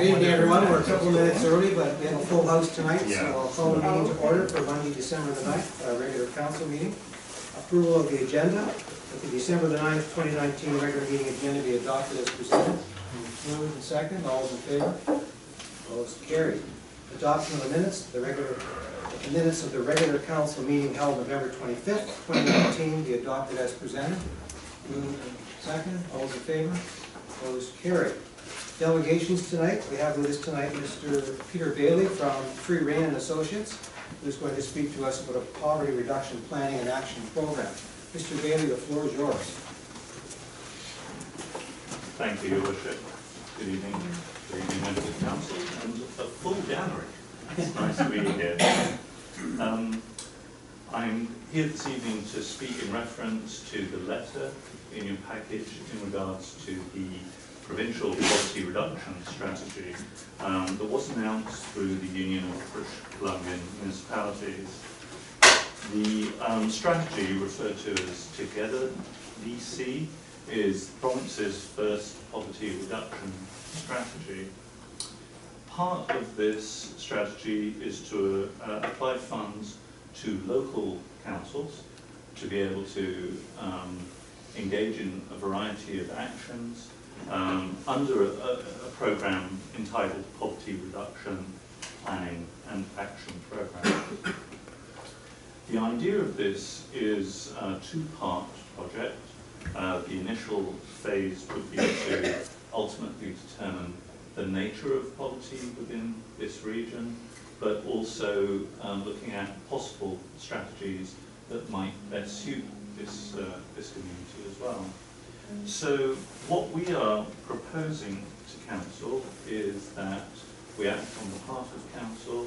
Good evening, everyone. We're a couple of minutes early, but we have a full house tonight, so I'll call the meeting to order for Monday, December the 9th, our regular council meeting. Approval of the agenda. Let the December the 9th, 2019 regular meeting agenda be adopted as presented. Moved and second. All those in favor? Opposed? Carried. Adoption of the minutes. The minutes of the regular council meeting held November 25th, 2019 be adopted as presented. Moved and second. All those in favor? Opposed? Carried. Delegations tonight. We have with us tonight Mr. Peter Bailey from Rein and Associates, who's going to speak to us about a poverty reduction planning and action program. Mr. Bailey, the floor is yours. Thank you, Your Worship. Good evening. Good evening, members of council, and a full gathering. It's nice to be here. I'm here this evening to speak in reference to the letter in your package in regards to the provincial poverty reduction strategy that was announced through the Union of British Columbian Municipalities. The strategy, referred to as Together BC, is the province's first poverty reduction strategy. Part of this strategy is to apply funds to local councils to be able to engage in a variety of actions under a program entitled Poverty Reduction Planning and Action Program. The idea of this is a two-part project. The initial phase would be to ultimately determine the nature of poverty within this region, but also looking at possible strategies that might best suit this community as well. So what we are proposing to council is that we act on behalf of council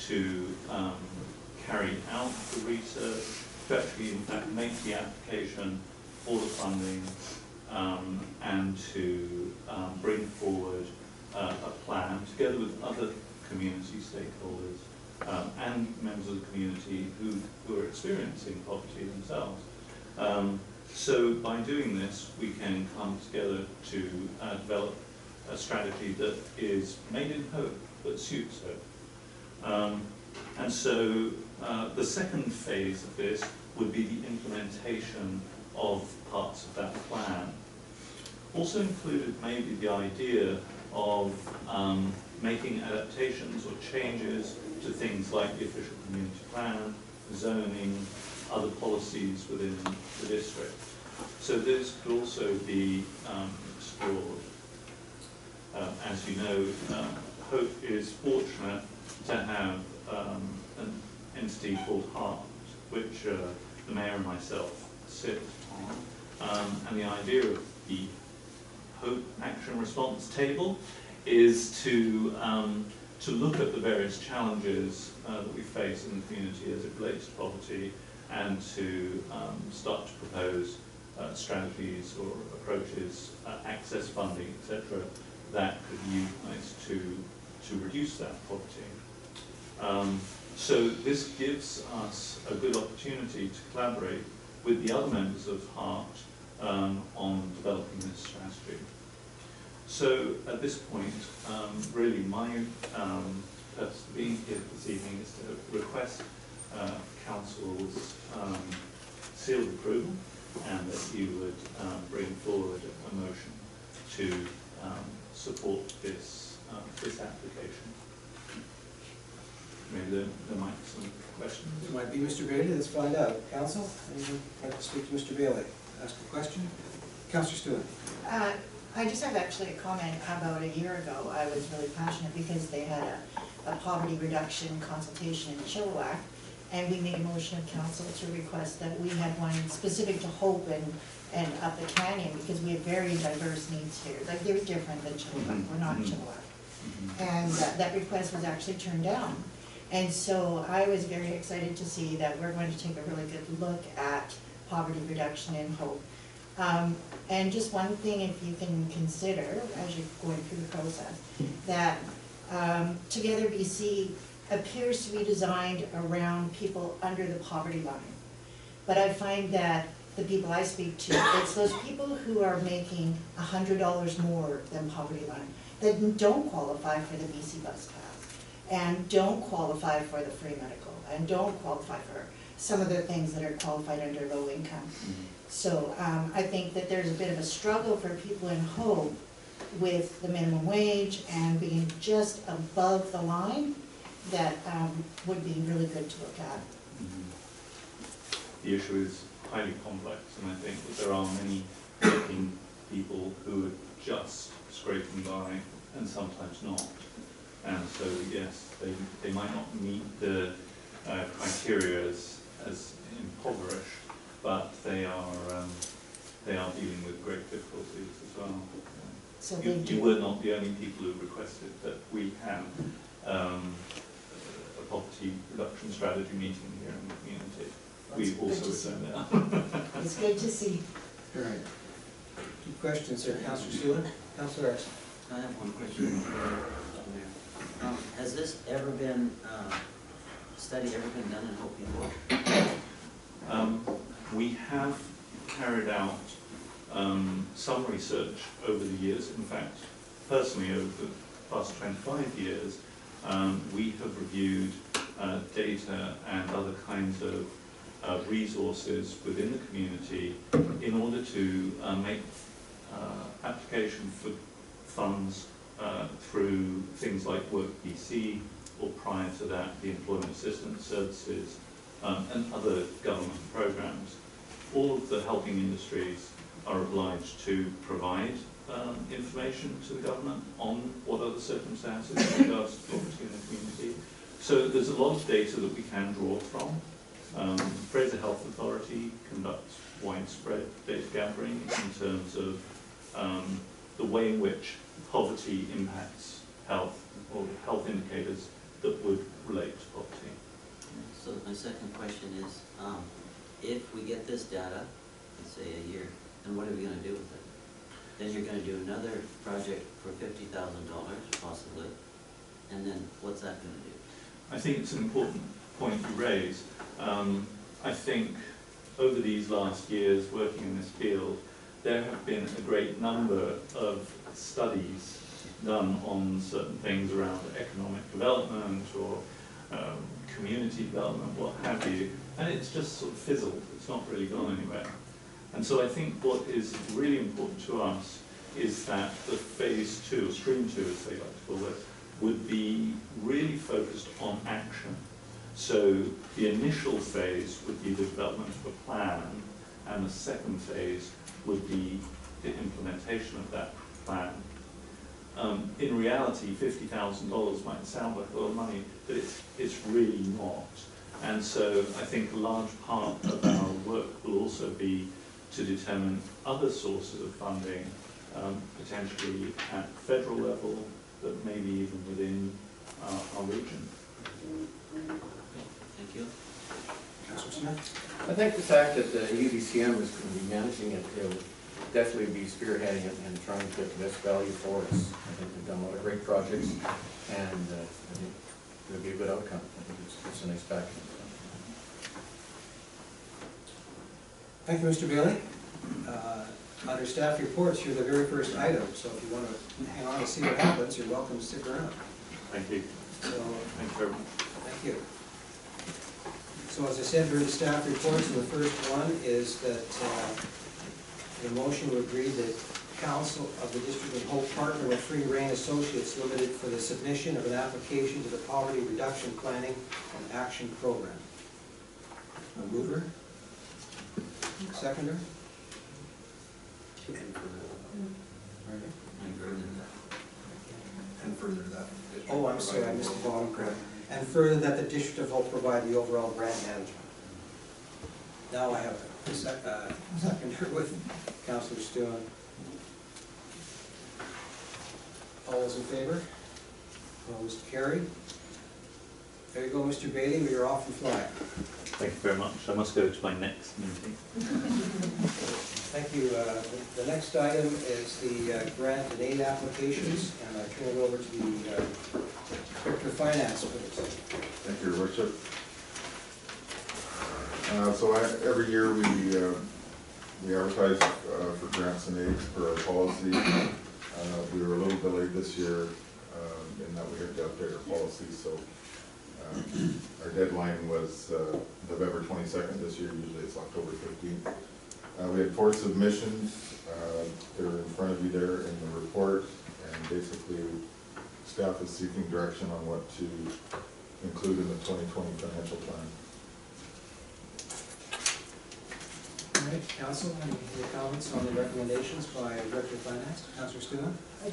to carry out the research, to actually in fact make the application for the funding, and to bring forward a plan together with other community stakeholders and members of the community who are experiencing poverty themselves. So by doing this, we can come together to develop a strategy that is made in hope, but suits hope. And so the second phase of this would be the implementation of parts of that plan. Also included maybe the idea of making adaptations or changes to things like the official community plan, zoning, other policies within the district. So this could also be explored. As you know, Hope is fortunate to have an entity called HEART, which the Mayor and myself sit on. And the idea of the Hope Action Response Table is to look at the various challenges that we face in the community as it relates to poverty, and to start to propose strategies or approaches, access funding, etc., that could be utilised to reduce that poverty. So this gives us a good opportunity to collaborate with the other members of HEART on developing this strategy. So at this point, really my purpose of being here this evening is to request Council's sealed approval, and that you would bring forward a motion to support this application. Maybe there might be some questions. It might be Mr. Bailey. Let's find out. Council, anyone like to speak to Mr. Bailey? Ask a question? Councillor Stewart. I just have actually a comment. About a year ago, I was really passionate because they had a poverty reduction consultation in Chilliwack, and we made a motion of council to request that we had one specific to Hope and up the canyon, because we have very diverse needs here. Like, they're different than Chilliwack. We're not Chilliwack. And that request was actually turned down. And so I was very excited to see that we're going to take a really good look at poverty reduction in Hope. And just one thing, if you can consider as you're going through the process, that Together BC appears to be designed around people under the poverty line. But I find that the people I speak to, it's those people who are making $100 more than poverty line that don't qualify for the BC bus pass, and don't qualify for the free medical, and don't qualify for some of the things that are qualified under low income. So I think that there's a bit of a struggle for people in Hope with the minimum wage and being just above the line that would be really good to look at. The issue is highly complex, and I think that there are many working people who are just scraping by and sometimes not. And so yes, they might not meet the criteria as impoverished, but they are dealing with great difficulties as well. So You were not the only people who requested that we have a poverty reduction strategy meeting here in the community. We also returned that. It's good to see. All right. Two questions there, Councillor Stewart. Councillor Erickson. I have one question. Has this ever been, study ever been done in Hope before? We have carried out some research over the years. In fact, personally, over the past 25 years, we have reviewed data and other kinds of resources within the community in order to make application for funds through things like Work BC, or prior to that, the Employment Assistance Services, and other government programs. All of the helping industries are obliged to provide information to the government on what are the circumstances in regards to poverty in the community. So there's a lot of data that we can draw from. Fraser Health Authority conducts widespread data gathering in terms of the way in which poverty impacts health, or health indicators that would relate to poverty. So my second question is, if we get this data, let's say a year, then what are we going to do with it? Then you're going to do another project for $50,000 possibly, and then what's that going to do? I think it's an important point you raise. I think over these last years working in this field, there have been a great number of studies done on certain things around economic development or community development, what have you, and it's just sort of fizzled. It's not really gone anywhere. And so I think what is really important to us is that the phase 2, or stream 2 as they like to call it, would be really focused on action. So the initial phase would be the development of a plan, and the second phase would be the implementation of that plan. In reality, $50,000 might sound like a lot of money, but it's really not. And so I think a large part of our work will also be to determine other sources of funding, potentially at federal level, but maybe even within our region. Thank you. Councillor Smith. I think the fact that the UBCM is going to be managing it, they'll definitely be spearheading it and trying to get the best value for us. I think they've done a lot of great projects, and I think it'll be a good outcome. I think it's a nice package. Thank you, Mr. Bailey. Under staff reports, you're the very first item, so if you want to hang on and see what happens, you're welcome to stick around. Thank you. So, Thank you very much. thank you. So as I said, during the staff reports, the first one is that the motion would read that Council of the District of Hope partner with Rein Associates Limited for the submission of an application to the Poverty Reduction Planning and Action Program. A mover? Seconder? And further that. Oh, I'm sorry, I missed the bottom part. And further, that the District of Hope provide the overall grant management. Now I have a seconder with Councillor Stewart. All those in favor? Opposed? Carried. There you go, Mr. Bailey, we are off and fly. Thank you very much. I must go to my next meeting. Thank you. The next item is the grant and aid applications, and I turn it over to the Director of Finance, please. Thank you, Your Worship. So every year we advertise for grants and aids for our policy. We were a little delayed this year in that we had to update our policy, so our deadline was November 22nd this year. Usually it's October 15th. We had 4 submissions. They're in front of you there in the report, and basically staff is seeking direction on what to include in the 2020 financial plan. All right, council, any comments on the recommendations by Director of Finance, Councillor Stewart? I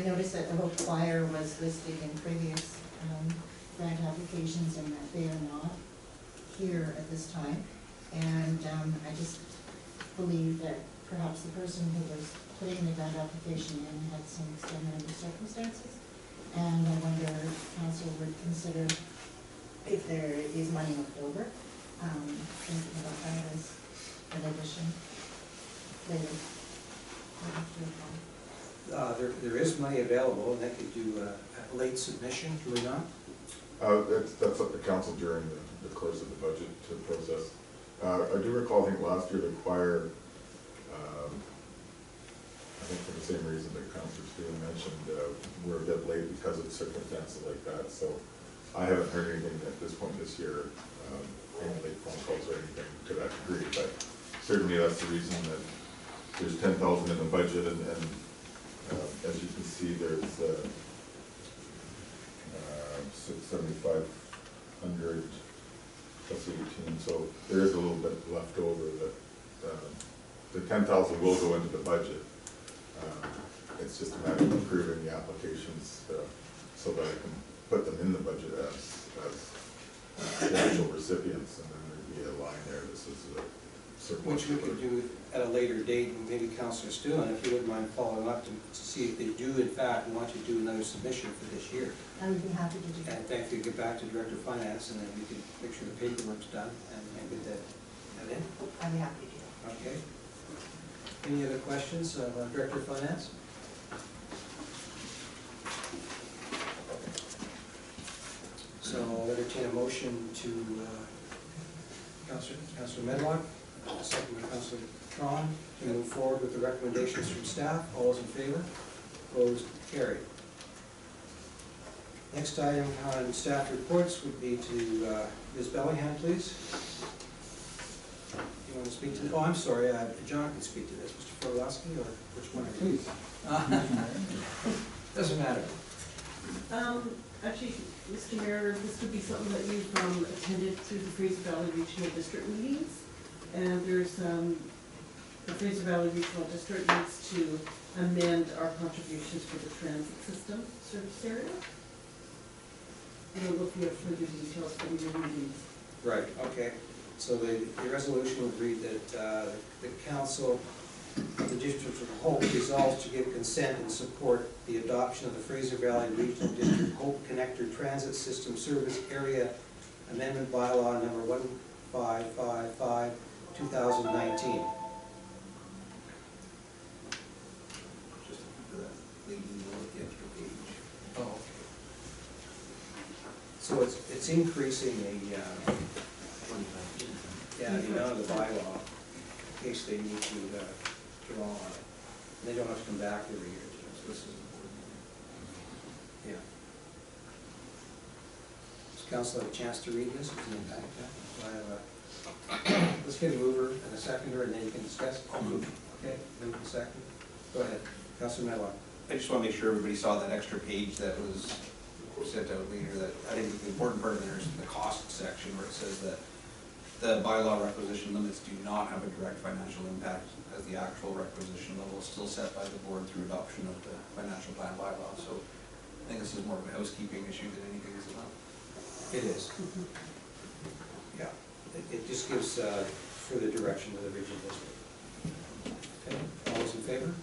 noticed that the whole choir was listed in previous grant applications and that they are not here at this time. And I just believe that perhaps the person who was putting the grant application in had some extenuating circumstances. And I wonder if council would consider, if there is money left over, thinking about that as an addition later. There is money available, and that could do a late submission, do we not? That's up to council during the course of the budget to process. I do recall, I think last year the choir, I think for the same reason that Councillor Steele mentioned, we're a bit late because of circumstances like that. So I haven't heard anything at this point this year, any late phone calls or anything to that degree. But certainly that's the reason that there's 10,000 in the budget, and as you can see, there's 7,500 plus 18. So there is a little bit left over. That the 10,000 will go into the budget. It's just a matter of approving the applications so that I can put them in the budget as the actual recipients, and then there'd be a line there that says certain. Which we could do at a later date, and maybe Councillor Stewart, if you wouldn't mind following up to see if they do in fact want to do another submission for this year. I would be happy to do that. And thank you, get back to Director of Finance, and then we can make sure the paperwork's done and get that in. I'd be happy to do that. Okay. Any other questions of Director of Finance? So I'll entertain a motion to Councillor Medlock, second by Councillor Tron, to move forward with the recommendations from staff. All those in favor? Opposed? Carried. Next item on staff reports would be to Ms. Bellingham, please. You want to speak to, I'm sorry, John can speak to this. Mr. Frolowski, or which one? Please. Doesn't matter. Actually, Mr. Mayor, this would be something that you've attended through the Fraser Valley Regional District meetings. And there's, the Fraser Valley Regional District needs to amend our contributions for the transit system service area. And we'll look at further details from your meetings. Right, okay. So the resolution would read that the council of the District of Hope resolves to give consent and support the adoption of the Fraser Valley Regional District Hope Connector Transit System Service Area Amendment Bylaw number 1555, 2019. Just leaving the extra page. Oh, okay. So it's increasing the amount of the bylaw in case they need to draw on it. And they don't have to come back every year. So this is important. Yeah. Does council have a chance to read this? So I have a, let's get a mover and a seconder, and then you can discuss. I'll move. Okay, move and second. Go ahead, Councilor Medlock. I just want to make sure everybody saw that extra page that was sent out later. That I think the important part of there is the cost section where it says that the bylaw requisition limits do not have a direct financial impact, as the actual requisition level is still set by the board through adoption of the financial plan bylaw. So I think this is more of a housekeeping issue than anything as well. It is. Yeah, it just gives further direction to the regional district. Okay, all those in favor?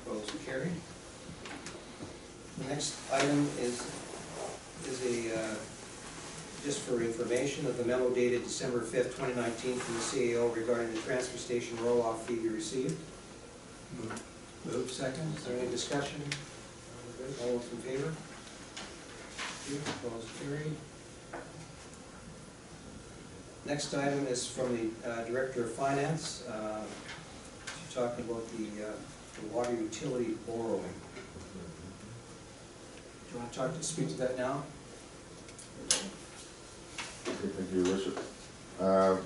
Opposed and carried. The next item is a just for information of the memo dated December 5th, 2019 from the CAO regarding the transfer station roll-off fee we received. Move second. Is there any discussion? All those in favor? Opposed, carried. Next item is from the Director of Finance. She's talking about the the water utility borrowing. Do you want to speak to that now? Okay, thank you, Your Worship. So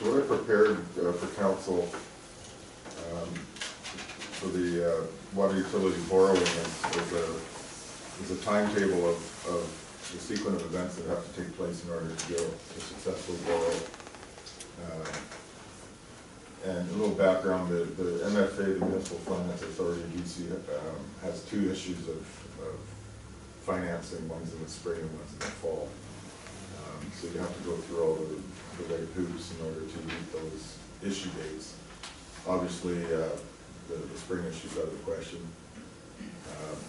what I prepared for council for the water utility borrowing is a timetable of the sequence of events that have to take place in order to successfully borrow. And a little background, the MFA, the Municipal Finance Authority of BC, has two issues of financing, one's in the spring and one's in the fall. So you have to go through all the right hoops in order to meet those issue dates. Obviously, the spring issue's out of the question.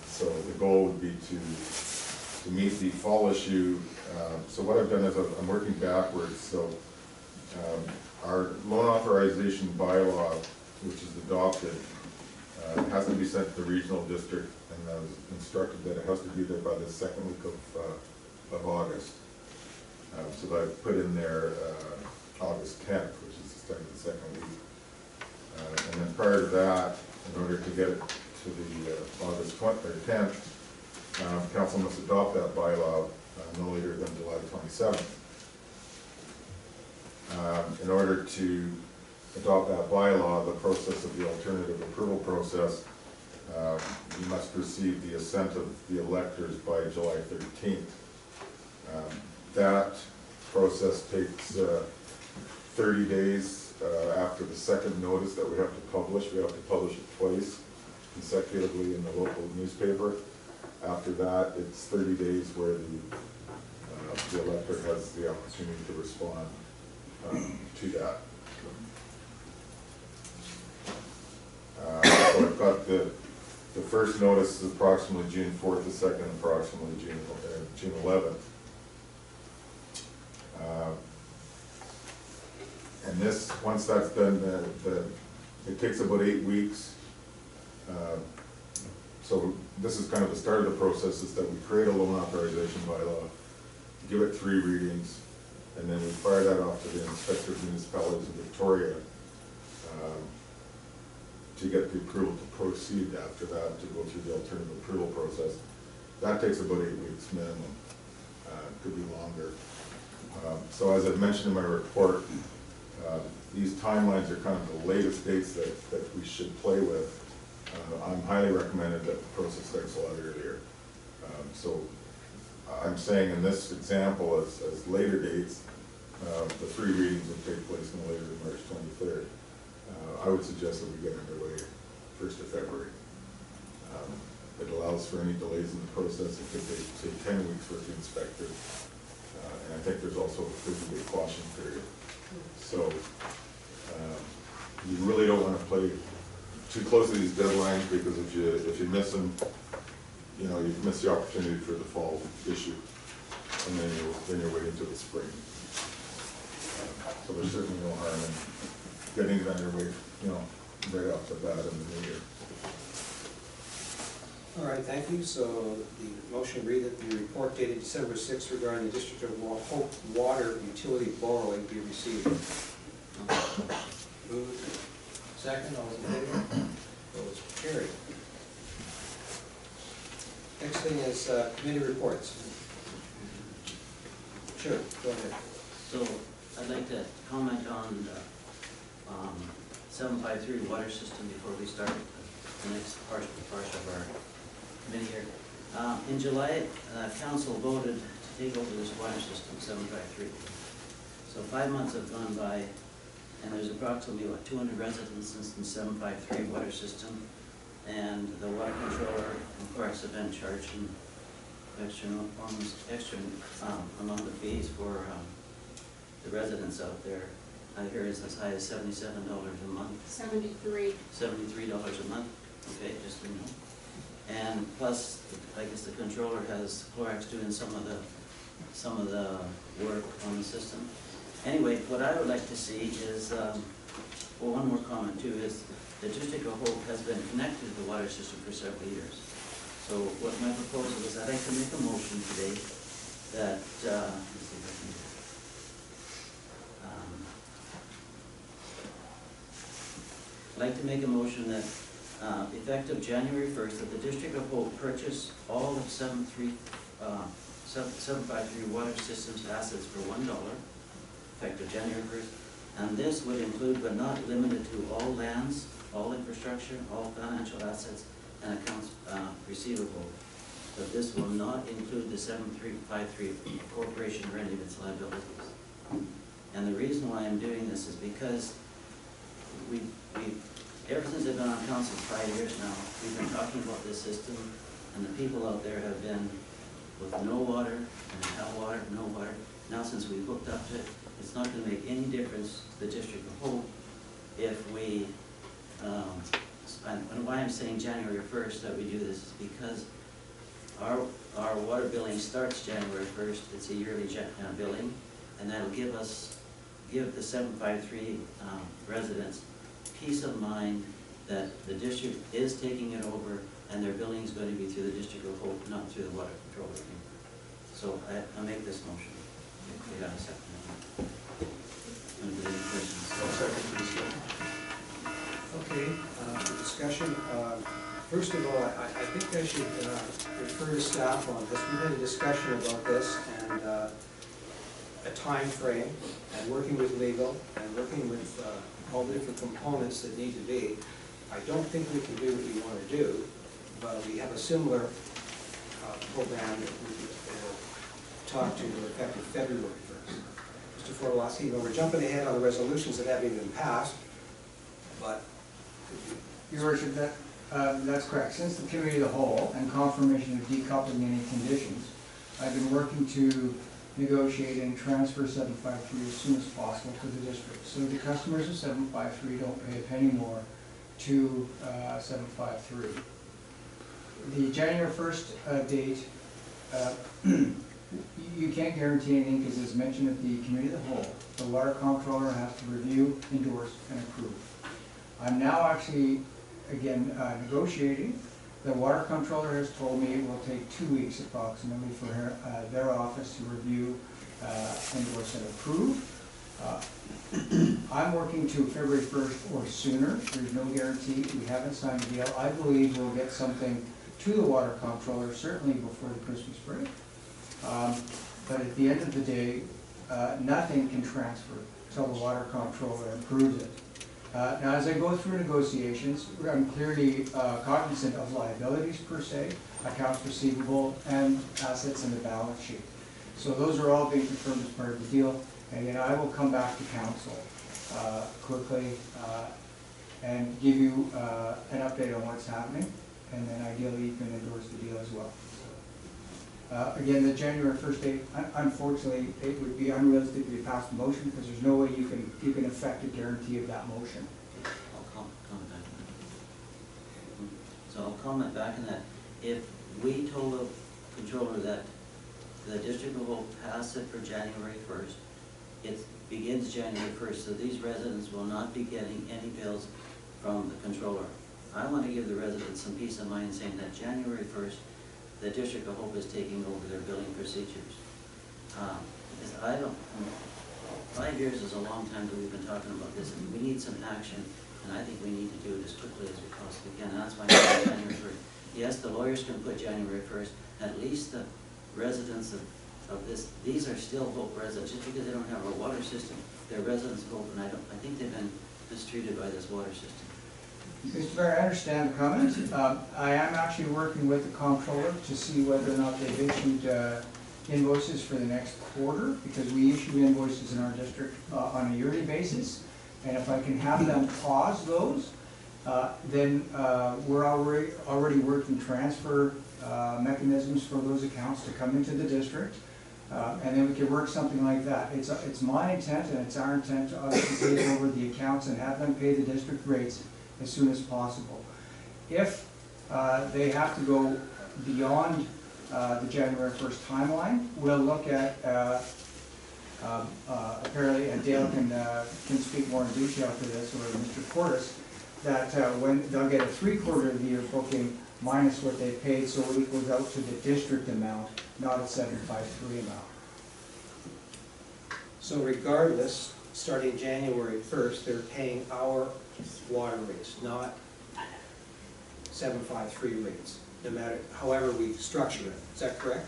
So the goal would be to meet the fall issue. So what I've done is I'm working backwards. So our loan authorization bylaw, which is adopted, has to be sent to the regional district, and I was instructed that it has to be there by the second week of August. So I put in there August 10th, which is the start of the second week. And then prior to that, in order to get it to the August 10th, council must adopt that bylaw no later than July 27th. In order to adopt that bylaw, the process of the alternative approval process, you must receive the assent of the electors by July 13th. That process takes 30 days after the second notice that we have to publish. We have to publish it twice consecutively in the local newspaper. After that, it's 30 days where the elector has the opportunity to respond to that. So I've got the first notice is approximately June 4th, the second approximately June 11th. And this, once that's done, it takes about 8 weeks. So this is kind of the start of the process, is that we create a loan authorization bylaw, give it 3 readings, and then we fire that off to the Inspector of Municipalities of Victoria to get the approval to proceed after that, to go through the alternative approval process. That takes about 8 weeks minimum, could be longer. So as I've mentioned in my report, these timelines are kind of the latest dates that we should play with. I'm highly recommended that the process starts a lot earlier. So I'm saying in this example, as later dates, the 3 readings would take place no later than March 23rd. I would suggest that we get underway 1st of February. It allows for any delays in the process. It could take, say, 10 weeks with the inspector. And I think there's also a 30-day caution period. So you really don't want to play too close to these deadlines, because if you miss them, you know, you miss the opportunity for the fall issue, and then you're waiting until the spring. So there's certainly no harm in getting it underway, you know, right off the bat in the new year. All right, thank you. So the motion read that the report dated December 6th regarding the District of Hope water utility borrowing be received. Moved. Second, all those in favor? Those carried. Next thing is committee reports. Sure, go ahead. So I'd like to comment on the 753 water system before we start the next part of our committee here. In July, council voted to take over this water system, 753. So 5 months have gone by, and there's approximately, 200 residents in the 753 water system, and the water controller, of course, have been charging extra amount of fees for the residents out there. I hear it's as high as $77 a month. $73 a month. Okay, just so you know. And plus, I guess the controller has Clorox doing some of the work on the system. Anyway, what I would like to see is, well, one more comment too, is the District of Hope has been connected to the water system for several years. So what my proposal is, I'd like to make a motion today that, let's see if I can, I'd like to make a motion that effective January 1st, that the District of Hope purchase all of 753 water systems assets for $1, effective January 1st. And this would include but not limited to all lands, all infrastructure, all financial assets, and accounts receivable. But this will not include the 7353 corporation or any of its liabilities. And the reason why I'm doing this is because ever since I've been on council for 5 years now, we've been talking about this system, and the people out there have been with no water, and have water, no water. Now since we hooked up to it, it's not going to make any difference to the District of Hope if we, and why I'm saying January 1st that we do this is because our water billing starts January 1st. It's a yearly billing, and that'll give the 753 residents peace of mind that the district is taking it over, and their billing is going to be through the District of Hope, not through the water controller. So I make this motion. If we have a second. Any questions? Okay, discussion. First of all, I think I should refer to staff on this. We had a discussion about this and a time frame, and working with legal and working with all the different components that need to be. I don't think we can do what we want to do, but we have a similar program that we talked to effective February 1st. Mr. Fortowalski, we're jumping ahead on the resolutions that haven't been passed, but Your Worship, that's correct. Since the committee of the whole and confirmation of decoupling any conditions, I've been working to negotiate and transfer 753 as soon as possible to the district. So the customers of 753 don't pay a penny more to 753. The January 1st date, you can't guarantee anything because as mentioned at the committee of the whole, the water comptroller has to review, endorse, and approve. I'm now actually, again, negotiating. The water comptroller has told me it will take 2 weeks approximately for their office to review, endorse, and approve. I'm working to February 1st or sooner. There's no guarantee. We haven't signed a deal. I believe we'll get something to the water comptroller certainly before the Christmas break. But at the end of the day, nothing can transfer until the water comptroller approves it. Now, as I go through negotiations, I'm clearly cognizant of liabilities per se, accounts receivable, and assets in the balance sheet. So those are all being confirmed as part of the deal, and then I will come back to council quickly and give you an update on what's happening, and then ideally you can endorse the deal as well. Again, the January 1st date, unfortunately, it would be unrealistic to pass the motion because there's no way you can affect a guarantee of that motion. I'll comment back on that. So I'll comment back on that. If we told the controller that the District will pass it for January 1st, it begins January 1st, so these residents will not be getting any bills from the controller. I want to give the residents some peace of mind saying that January 1st, the District of Hope is taking over their billing procedures. Because 5 years is a long time that we've been talking about this, and we need some action, and I think we need to do it as quickly as we possibly can, and that's why I'm saying January 1st. Yes, the lawyers can put January 1st, at least the residents of this, these are still Hope residents, just because they don't have a water system, they're residents of Hope, and I think they've been mistreated by this water system. Mr. Mayor, I understand the comment. I am actually working with the comptroller to see whether or not they've issued invoices for the next quarter, because we issue invoices in our district on a yearly basis. And if I can have them pause those, then we're already working transfer mechanisms for those accounts to come into the district. And then we can work something like that. It's my intent and it's our intent to obviously take over the accounts and have them pay the district rates as soon as possible. If they have to go beyond the January 1st timeline, we'll look at, apparently, and Dale can speak more in detail to this, or Mr. Portis, that when they'll get a 3/4 of the year booking minus what they paid, so it equals out to the district amount, not a 753 amount. so regardless, starting January 1st, they're paying our water rates, not 753 rates, no matter, however we structure it. Is that correct?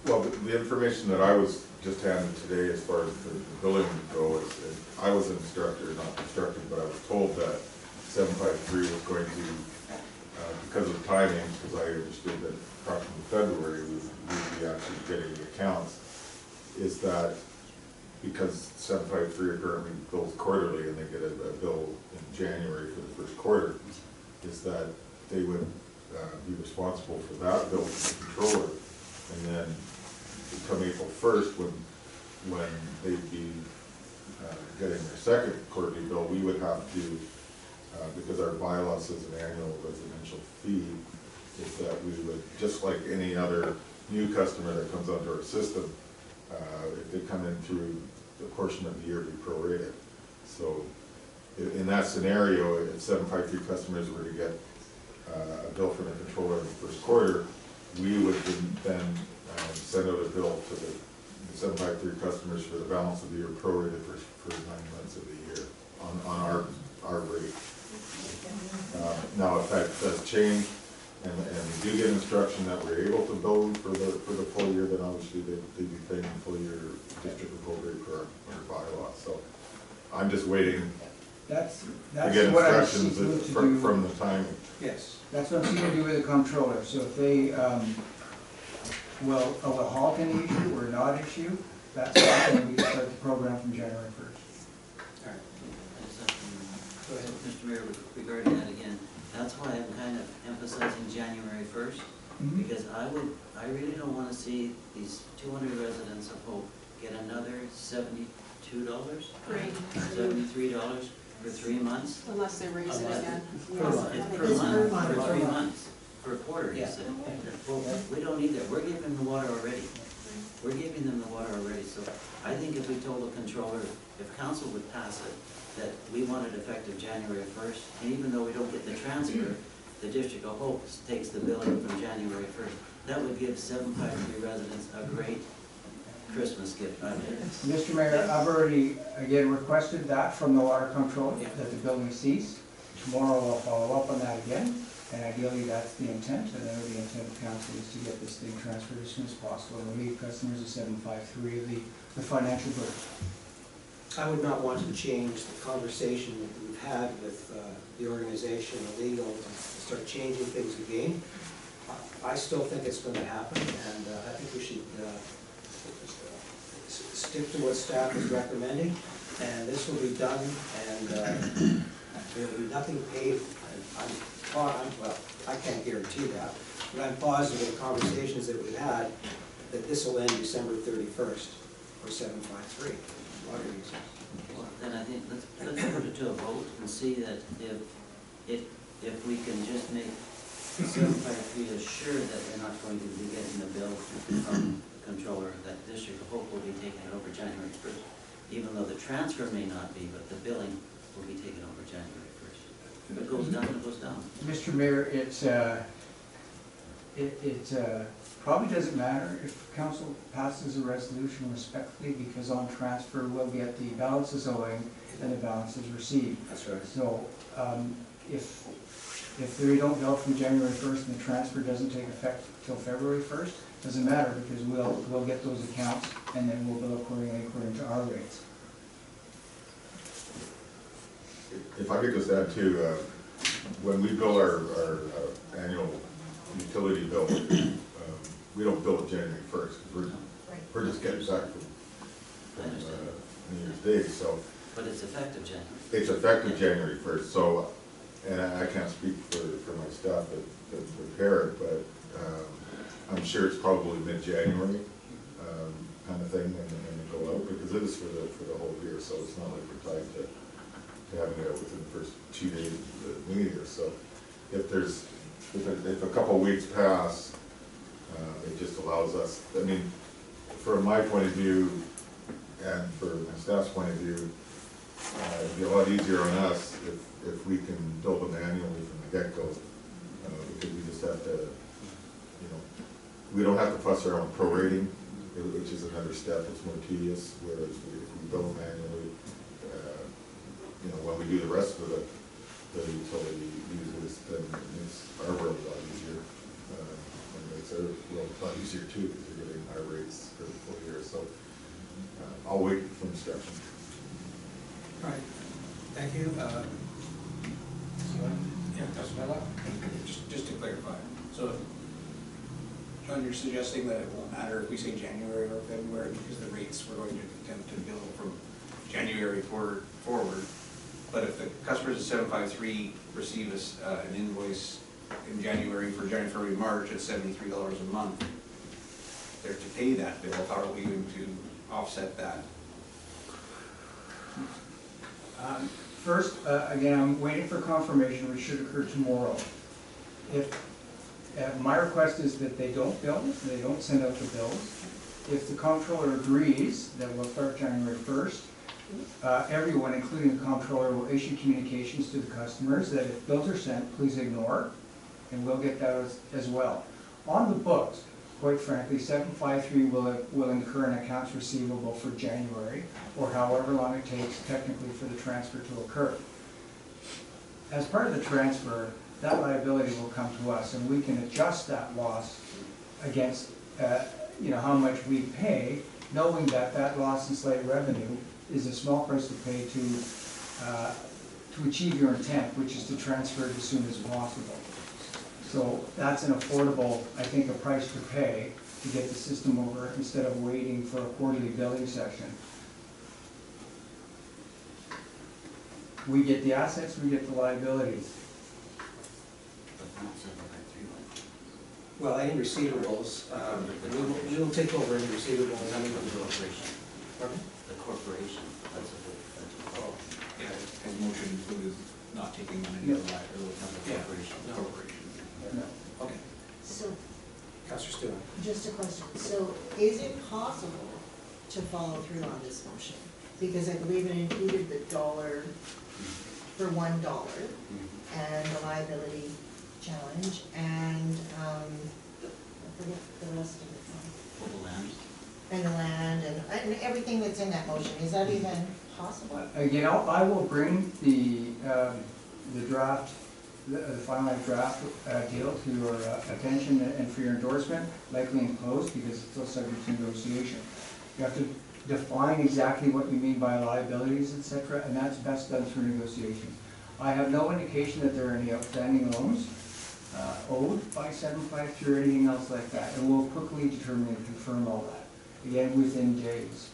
Well, the information that I was just handed today as far as the billing would go is, I was an instructor, not instructed, but I was told that 753 was going to, because of timing, because I understood that approximately February we'd be actually getting the accounts, is that because 753 are currently billed quarterly and they get a bill in January for the first quarter, is that they would be responsible for that bill to the controller. And then come April 1st, when they'd be getting their second quarterly bill, we would have to, because our bylaw says an annual residential fee, is that we would, just like any other new customer that comes onto our system, if they come in through the portion of the year, we prorate it. So in that scenario, if 753 customers were to get a bill from the controller in the first quarter, we would then send out a bill to the 753 customers for the balance of the year prorated for 9 months of the year on our rate. Now, if that does change, and we do get instruction that we're able to bill them for the full year, then obviously they'd be paying the full year district appropriate for our bylaw. So I'm just waiting That's to get what I instructions seek to from do. the time. Yes. That's what I'm seeking to do with the comptroller. So if they will halt any issue or not issue, that's fine, and we can start the program from January 1st. All right. Go ahead. Mr. Mayor, regarding that again, that's why I'm kind of emphasizing January 1st, because I really don't want to see these 200 residents of Hope get another $72, $73 for 3 months. Unless they raise it again. Per month. It's per month, for 3 months, for a quarter, you Yeah. said. Well, we don't need that, we're giving them the water already. We're giving them the water already, so I think if we told the controller, if council would pass it, that we want it effective January 1st, and even though we don't get the transfer, the District of Hope takes the billing from January 1st. That would give 753 residents a great Christmas gift. Mr. Mayor, I've already, again, requested that from the water control, that the billing cease. Tomorrow I'll follow up on that again, and ideally that's the intent, and then the intent of council is to get this thing transferred as soon as possible and relieve customers of 753 of the financial burden. I would not want to change the conversation that we've had with the organization, the legal, to start changing things again. I still think it's going to happen, and I think we should stick to what staff is recommending, and this will be done, and there will be nothing paid. Well, I can't guarantee that, but I'm positive in the conversations that we've had that this will end December 31st for 753. Well, then I think let's put it to a vote and see that if we can just make 753 assured that we're not going to be getting the bill from the controller, that District of Hope will be taking it over January 1st, even though the transfer may not be, but the billing will be taken over January 1st. If it goes down, it goes down. Mr. Mayor, it probably doesn't matter if council passes a resolution respectfully, because on transfer we'll get the balances owing and the balances received. That's right. So if they don't bill from January 1st and the transfer doesn't take effect till February 1st, doesn't matter, because we'll get those accounts and then we'll bill accordingly according to our rates. If I could just add too, when we bill our annual utility bill, we don't bill it January 1st, because we're just getting back from New Year's Day, so. But it's effective January. It's effective January 1st, so, and I can't speak for my staff that prepare it, but I'm sure it's probably mid-January kind of thing when they go out, because it is for the whole year, so it's not like we're tied to having it out within the first 2 days of the New Year. So if a couple of weeks pass, it just allows us, I mean, from my point of view and for my staff's point of view, it'd be a lot easier on us if we can bill them annually from the get-go, because we just have to, you know, we don't have to fuss around prorating, which is another step. It's more tedious, whereas if we bill them annually, you know, when we do the rest of the the utility uses, then it makes our world a lot easier. And it makes their world a lot easier too, because they're getting higher rates for the full year, so I'll wait for instruction. All right, thank you. Yeah, Councilor Medlock? Just to clarify, so John, you're suggesting that it won't matter if we say January or February, because the rates we're going to attempt to bill from January forward, but if the customers at 753 receive an invoice in January, February, March at $73 a month, they're to pay that bill, how are we going to offset that? First, again, I'm waiting for confirmation, which should occur tomorrow. If, my request is that they don't bill, they don't send out the bills. If the comptroller agrees that we'll start January 1st, everyone, including the comptroller, will issue communications to the customers that if bills are sent, please ignore, and we'll get that as well. On the books, quite frankly, 753 will incur an accounts receivable for January, or however long it takes technically for the transfer to occur. As part of the transfer, that liability will come to us, and we can adjust that loss against how much we pay, knowing that that loss in slate revenue is a small price to pay to achieve your intent, which is to transfer it as soon as possible. So that's an affordable, I think, a price to pay to get the system over instead of waiting for a quarterly billing session. We get the assets, we get the liabilities. But not 753 like. Well, any receivables, we will take over any receivables. The corporation. Pardon? The corporation, that's a good, Oh, yeah, his motion included not taking on any of the liability. the corporation. The corporation. No. Okay. So, Councilor Stewart? just a question, so is it possible to follow through on this motion? Because I believe it included the dollar for $1 and the liability challenge and, I forget the rest of it. For the land. And the land and everything that's in that motion, is that even possible? Again, I will bring the draft, the finalized draft deal to your attention and for your endorsement, likely enclosed because it's still subject to negotiation. You have to define exactly what you mean by liabilities, etc., and that's best done through negotiation. I have no indication that there are any outstanding loans owed by 753 or anything else like that, and we'll quickly determine and confirm all that, again, within days.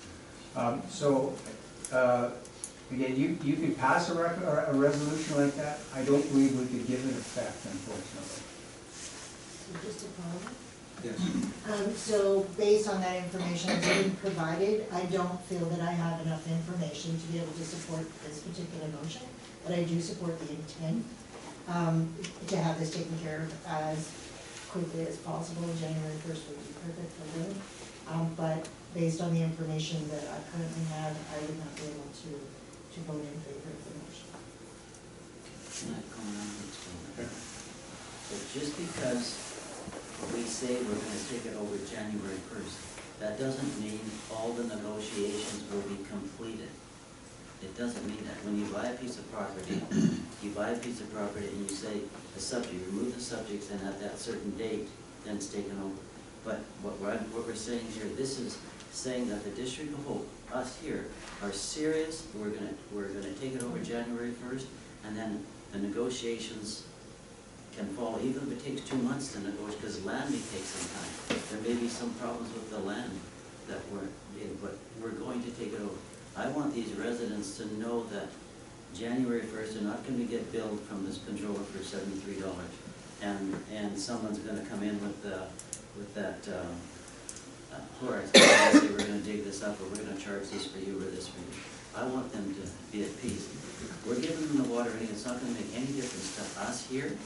Again, you could pass a resolution like that. I don't believe we could give it effect, unfortunately. So just a comment? Yes. So based on that information that's been provided, I don't feel that I have enough information to be able to support this particular motion, but I do support the intent to have this taken care of as quickly as possible. January 1st would be perfect for me. But based on the information that I currently have, I would not be able to vote in favor of the motion. Can I comment on what's going on? So just because we say we're gonna take it over January 1st, that doesn't mean all the negotiations will be completed. It doesn't mean that. When you buy a piece of property, you buy a piece of property and you say the subject, you remove the subjects, and at that certain date, then it's taken over. But what we're saying here, this is saying that the District of Hope, us here, are serious. We're gonna take it over January 1st, and then the negotiations can follow, even if it takes 2 months to negotiate, because land may take some time. There may be some problems with the land that we're in, but we're going to take it over. I want these residents to know that January 1st, they're not gonna get billed from this controller for $73, and someone's gonna come in with that chloride, and say we're gonna dig this up, or we're gonna charge this for you or this for you. I want them to be at peace. We're giving them the water, and it's not gonna make any difference to us here,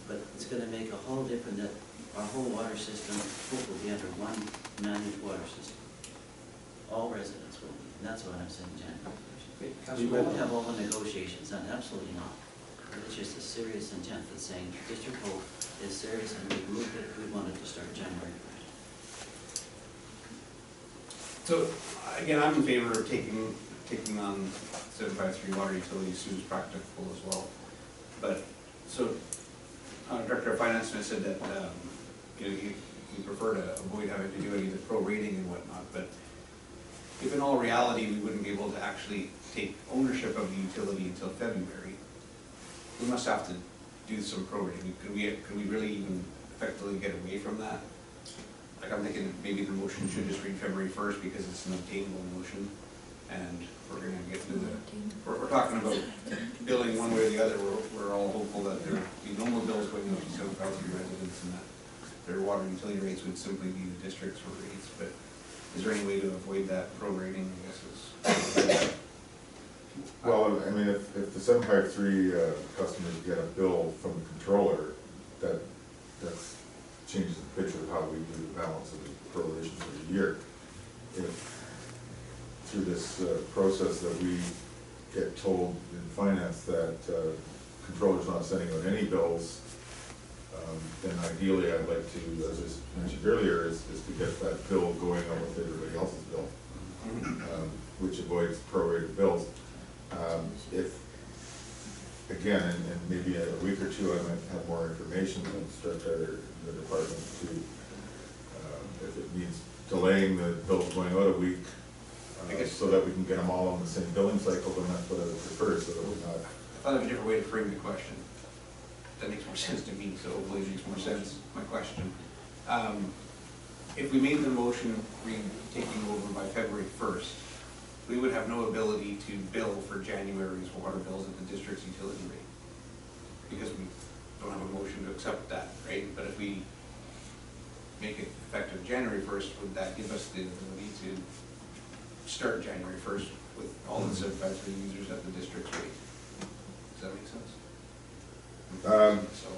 but it's gonna make a whole different, that our whole water system will be under one managed water system. All residents will be, and that's what I'm saying, January 1st. We won't have all the negotiations done, absolutely not. It's just a serious intent that's saying District Hope is serious, and we moved it, we wanted to start January 1st. So, again, I'm in favor of taking on 753 water utilities as soon as practicable as well. But, so, Director of Finance Smith said that, you know, you prefer to avoid having to do any of the prorating and whatnot, but if in all reality, we wouldn't be able to actually take ownership of the utility until February, we must have to do some prorating. Could we really even effectively get away from that? Like, I'm thinking maybe the motion should just read February 1st because it's an obtainable motion, and we're gonna get through we're talking about billing one way or the other. We're all hopeful that there will be no more bills going out to 7,000 residents, and that their water utility rates would simply be the district's rates, but is there any way to avoid that prorating, I guess is? Well, I mean, if the 753 customers get a bill from the controller, that's changes the picture of how we do the balance of the proration for the year. If through this process that we get told in finance that controller's not sending out any bills, then ideally I'd like to, as I mentioned earlier, is to get that bill going on with everybody else's bill, which avoids prorated bills. If, again, and maybe in a week or two, I might have more information and start the department to, if it means delaying the bills going out a week, so that we can get them all on the same billing cycle, then that's what I would prefer, so that we're not. I thought of a different way to frame the question. That makes more sense to me, so hopefully it makes more sense, my question. If we made the motion taking over by February 1st, we would have no ability to bill for January's water bills at the district's utility rate, because we don't have a motion to accept that, right? But if we make it effective January 1st, would that give us the ability to start January 1st with all the 753 users at the district's rate? Does that make sense? So,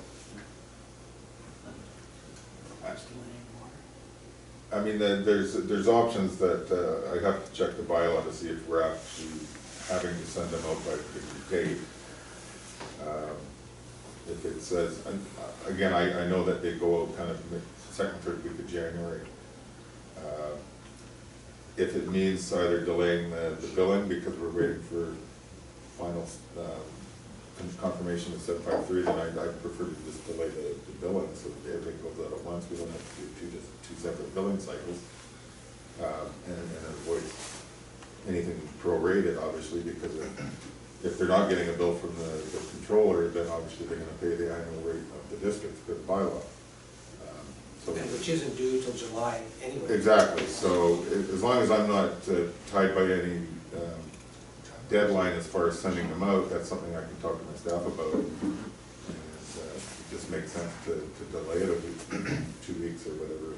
I mean, there's options that I have to check the bylaw to see if we're actually having to send them out by a particular date. If it says, again, I know that they go out kind of second, third week of January. If it means either delaying the billing because we're waiting for final confirmation of 753, then I prefer to just delay the billing so that everything goes out at once. We don't have to do two separate billing cycles, and it avoids anything prorated, obviously, because if they're not getting a bill from the controller, then obviously they're going to pay the annual rate of the district for the bylaw. So which isn't due till July anyway. Exactly. So as long as I'm not tied by any deadline as far as sending them out, that's something I can talk to my staff about. And it just makes sense to delay it a week, 2 weeks or whatever.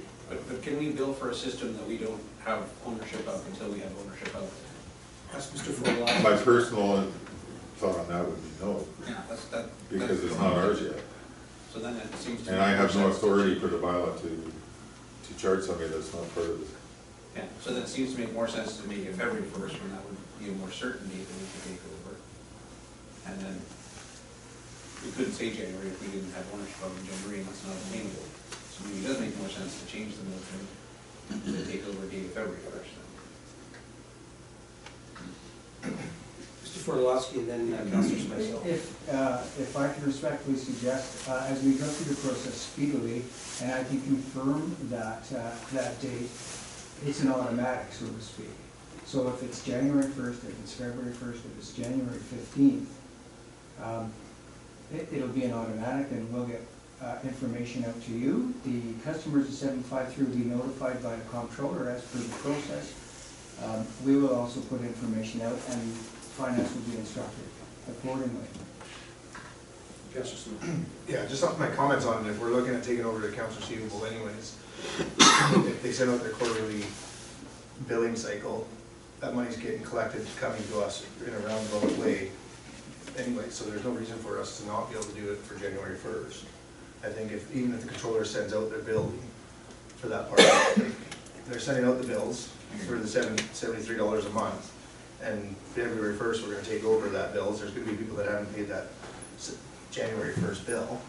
but can we bill for a system that we don't have ownership of until we have ownership of? That's Mr. Forlani. My personal thought on that would be no, Yeah, because it's not ours yet. So then it seems to. And I have no authority for the bylaw to charge somebody that's not part of this. Yeah, so that seems to make more sense to make it February 1st, when that would be a more certain date that we could take over. And then we couldn't say January if we didn't have ownership of it in January, and that's not attainable. So maybe it does make more sense to change the motion to take over date of February 1st then. Mr. Forlani, and then Councilor Smith. If I can respectfully suggest, as we go through the process speedily, and I can confirm that date, it's an automatic, so to speak. So if it's January 1st, if it's February 1st, if it's January 15th, it'll be an automatic, and we'll get information out to you. The customers of 753 will be notified by the comptroller as per the process. We will also put information out, and finance will be instructed accordingly. Councilor Smith. Yeah, just my comments on it, if we're looking at taking over the accounts receivable anyways, if they send out their quarterly billing cycle, that money's getting collected, coming to us in a roundabout way anyway, so there's no reason for us to not be able to do it for January 1st. I think even if the controller sends out their bill for that part, they're sending out the bills for the $73 a month, and February 1st, we're gonna take over that bills. There's gonna be people that haven't paid that January 1st bill.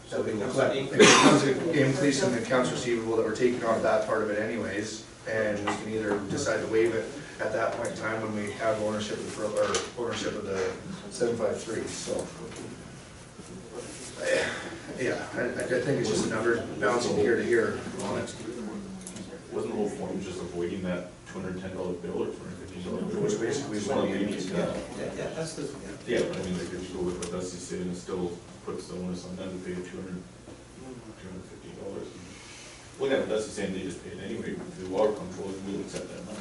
So That we will it collect. becomes It becomes an increase in the accounts receivable that we're taking off that part of it anyways, and we can either decide to waive it at that point in time when we have ownership of the 753, so. Yeah, I think it's just a number bouncing here to here on it, Wasn't the whole form just avoiding that $210 bill or $215 bill? which basically is what we need to get. Yeah, that's the, Yeah, but I mean, like, if you go with what Dusty said, and it still puts the onus on them to pay $215. Well, yeah, but Dusty's saying they just pay it anyway, the water controllers will accept that money.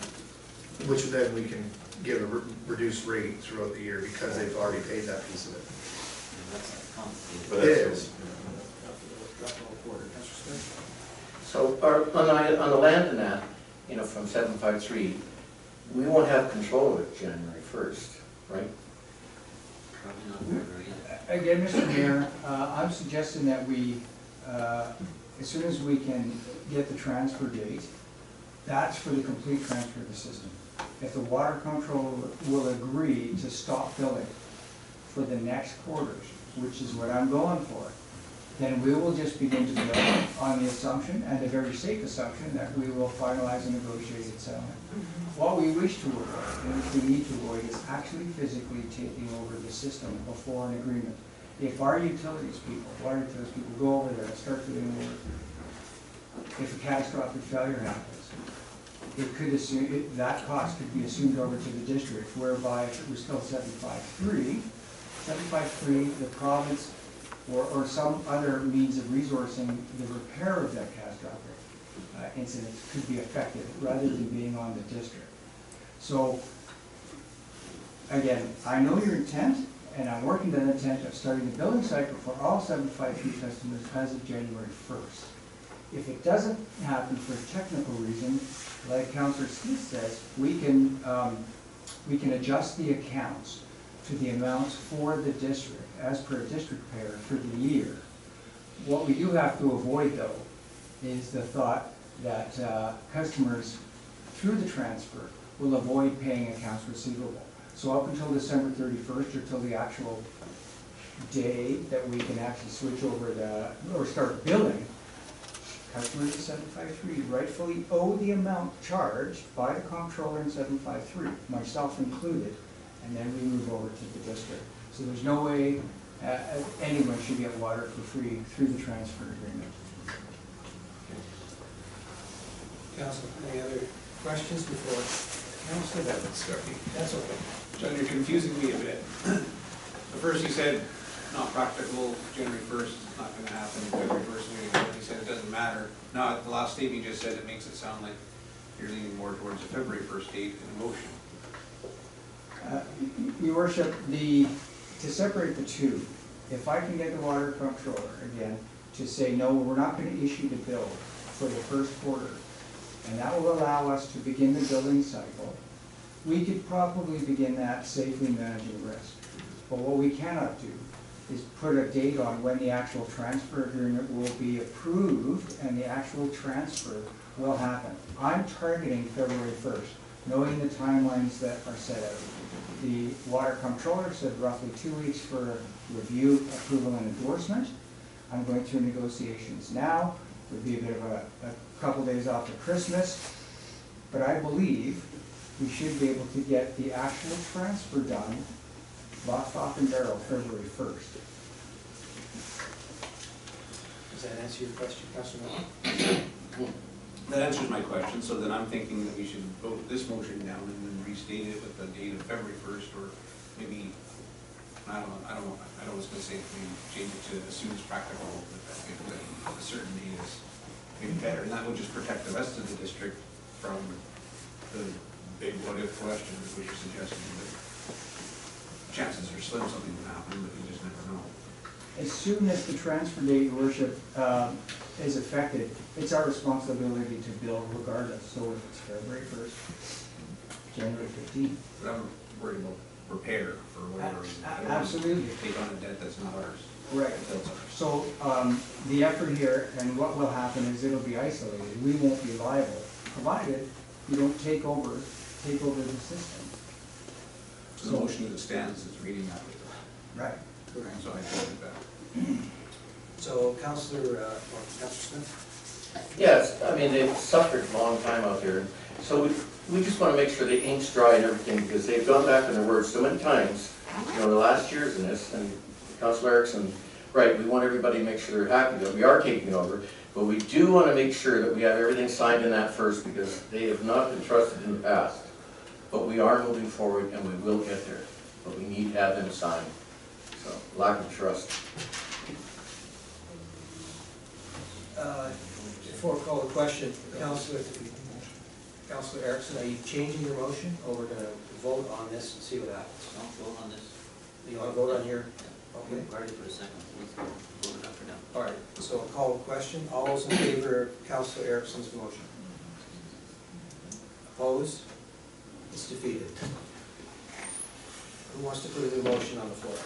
Which then we can give a reduced rate throughout the year because they've already paid that piece of it. And that's complicated. But It that's- is. So, on the land and that, you know, from 753, we won't have control of it January 1st, right? Probably not February yet. Again, Mr. Mayor, I'm suggesting that we, as soon as we can get the transfer date, that's for the complete transfer of the system. If the water control will agree to stop billing for the next quarters, which is what I'm going for, then we will just begin to bill on the assumption, and a very safe assumption, that we will finalize a negotiated settlement. What we wish to avoid, and which we need to avoid, is actually physically taking over the system before an agreement. If our utilities people, water utilities people go over there and start doing work, if a catastrophic failure happens, it could assume, that cost could be assumed over to the district, whereby if it was still 753, the province or some other means of resourcing the repair of that catastrophic incident could be affected, rather than being on the district. So, again, I know your intent, and I'm working to the intent of starting the billing cycle for all 753 customers as of January 1st. If it doesn't happen for a technical reason, like Councillor Smith says, we can adjust the accounts to the amounts for the district, as per a district payer for the year. What we do have to avoid, though, is the thought that customers, through the transfer, will avoid paying accounts receivable. So up until December 31st, or till the actual day that we can actually switch over or start billing, customers of 753 rightfully owe the amount charged by the comptroller in 753, myself included, and then we move over to the district. So there's no way anyone should get water for free through the transfer agreement. Council, any other questions before Council? That's okay. John, you're confusing me a bit. The first you said, not practical, January 1st, not gonna happen, February 1st, you said it doesn't matter. Now, the last statement you just said, it makes it sound like you're leaning more towards the February 1st date in a motion. Your Worship, to separate the two, if I can get the water comptroller, again, to say, no, we're not going to issue the bill for the first quarter, and that will allow us to begin the billing cycle, we could probably begin that safely managing risk. But what we cannot do is put a date on when the actual transfer agreement will be approved and the actual transfer will happen. I'm targeting February 1st, knowing the timelines that are set out. The water comptroller said roughly 2 weeks for review, approval, and endorsement. I'm going through negotiations now. It would be a bit of a couple days after Christmas, but I believe we should be able to get the actual transfer done, lock, stock, and barrel, February 1st. Does that answer your question, Councilor? That answers my question, so then I'm thinking that we should vote this motion down and then restate it with the date of February 1st, or maybe, I don't know, I was gonna say maybe change it to as soon as practical, but if a certain date is maybe better, and that would just protect the rest of the district from the big what-if question that we are suggesting, but chances are slim something will happen, but you just never know. As soon as the transfer date, Your Worship, is affected, it's our responsibility to bill regardless. So if it's February 1st, January 15th. But I'm worried about repair for whatever reason. I don't want Absolutely. to take on a debt that's not ours. Right. Until it's ours. So the effort here, and what will happen is it'll be isolated. We won't be liable, provided you don't take over the system. So the motion as it stands is reading that way. Right. So I think that. So Councilor Smith? Yes, I mean, they've suffered a long time out there, so we just want to make sure the ink's dry and everything, because they've gone back on their word so many times, you know, the last years in this, and Councilor Erickson Right, we want everybody to make sure they're happy that we are taking over, but we do want to make sure that we have everything signed in that first, because they have not been trusted in the past. But we are moving forward and we will get there, but we need to have them signed. So, lack of trust. Before I call the question, Councillor Erickson, are you changing your motion, or we're gonna vote on this and see what happens? Don't vote on this. You wanna vote on your, We've okay? already put a second, let's vote it up or down. All right, so I'll call the question. All those in favor of Councillor Erickson's motion? Opposed? It's defeated. Who wants to put the motion on the floor?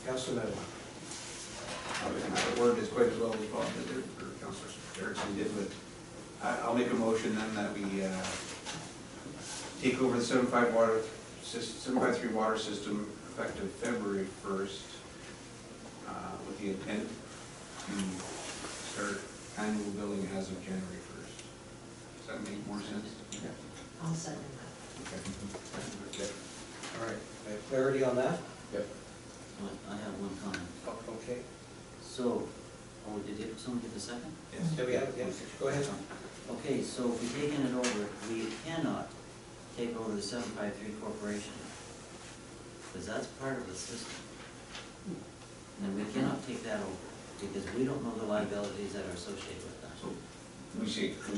Councillor Medley. I don't think the word is quite as well as Bob did, or Councillor Erickson did, but I'll make a motion then that we take over the 753 water system effective February 1st with the intent to start annual billing as of January 1st. Does that make more sense? I'll second Okay. All right, I have clarity on that? Yep. I have one comment. Okay. So, did someone get the second? Yes. Yeah, we have, yeah, go ahead. Okay, so if we're taking it over, we cannot take over the 753 corporation, because that's part of the system. And we cannot take that over, because we don't know the liabilities that are associated with that. So we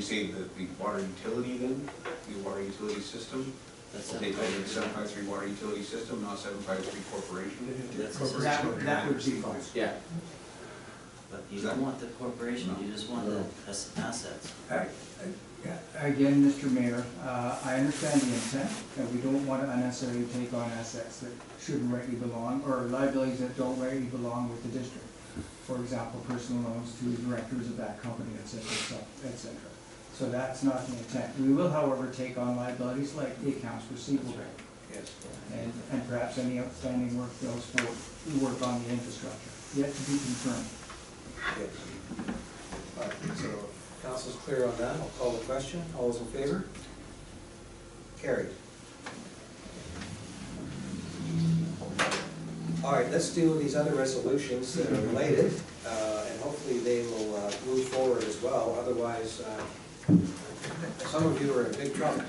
say that the water utility then, the water utility system, That's will take over the 753 water utility system, not 753 corporation. That's the system. That would be fine. Yeah. But you don't want the corporation, you just want the assets. Again, Mr. Mayor, I understand the intent, that we don't want to unnecessarily take on assets that shouldn't rightly belong, or liabilities that don't rightly belong with the district. For example, personal loans to directors of that company, et cetera, et cetera. So that's not the intent. We will, however, take on liabilities like the accounts receivable, Yes. and perhaps any outstanding work bills for work on the infrastructure, yet to be confirmed. Yes. All right, so council's clear on that. I'll call the question. All those in favor? Carried. All right, let's deal with these other resolutions that are related, and hopefully they will move forward as well. Otherwise, some of you are in big trouble.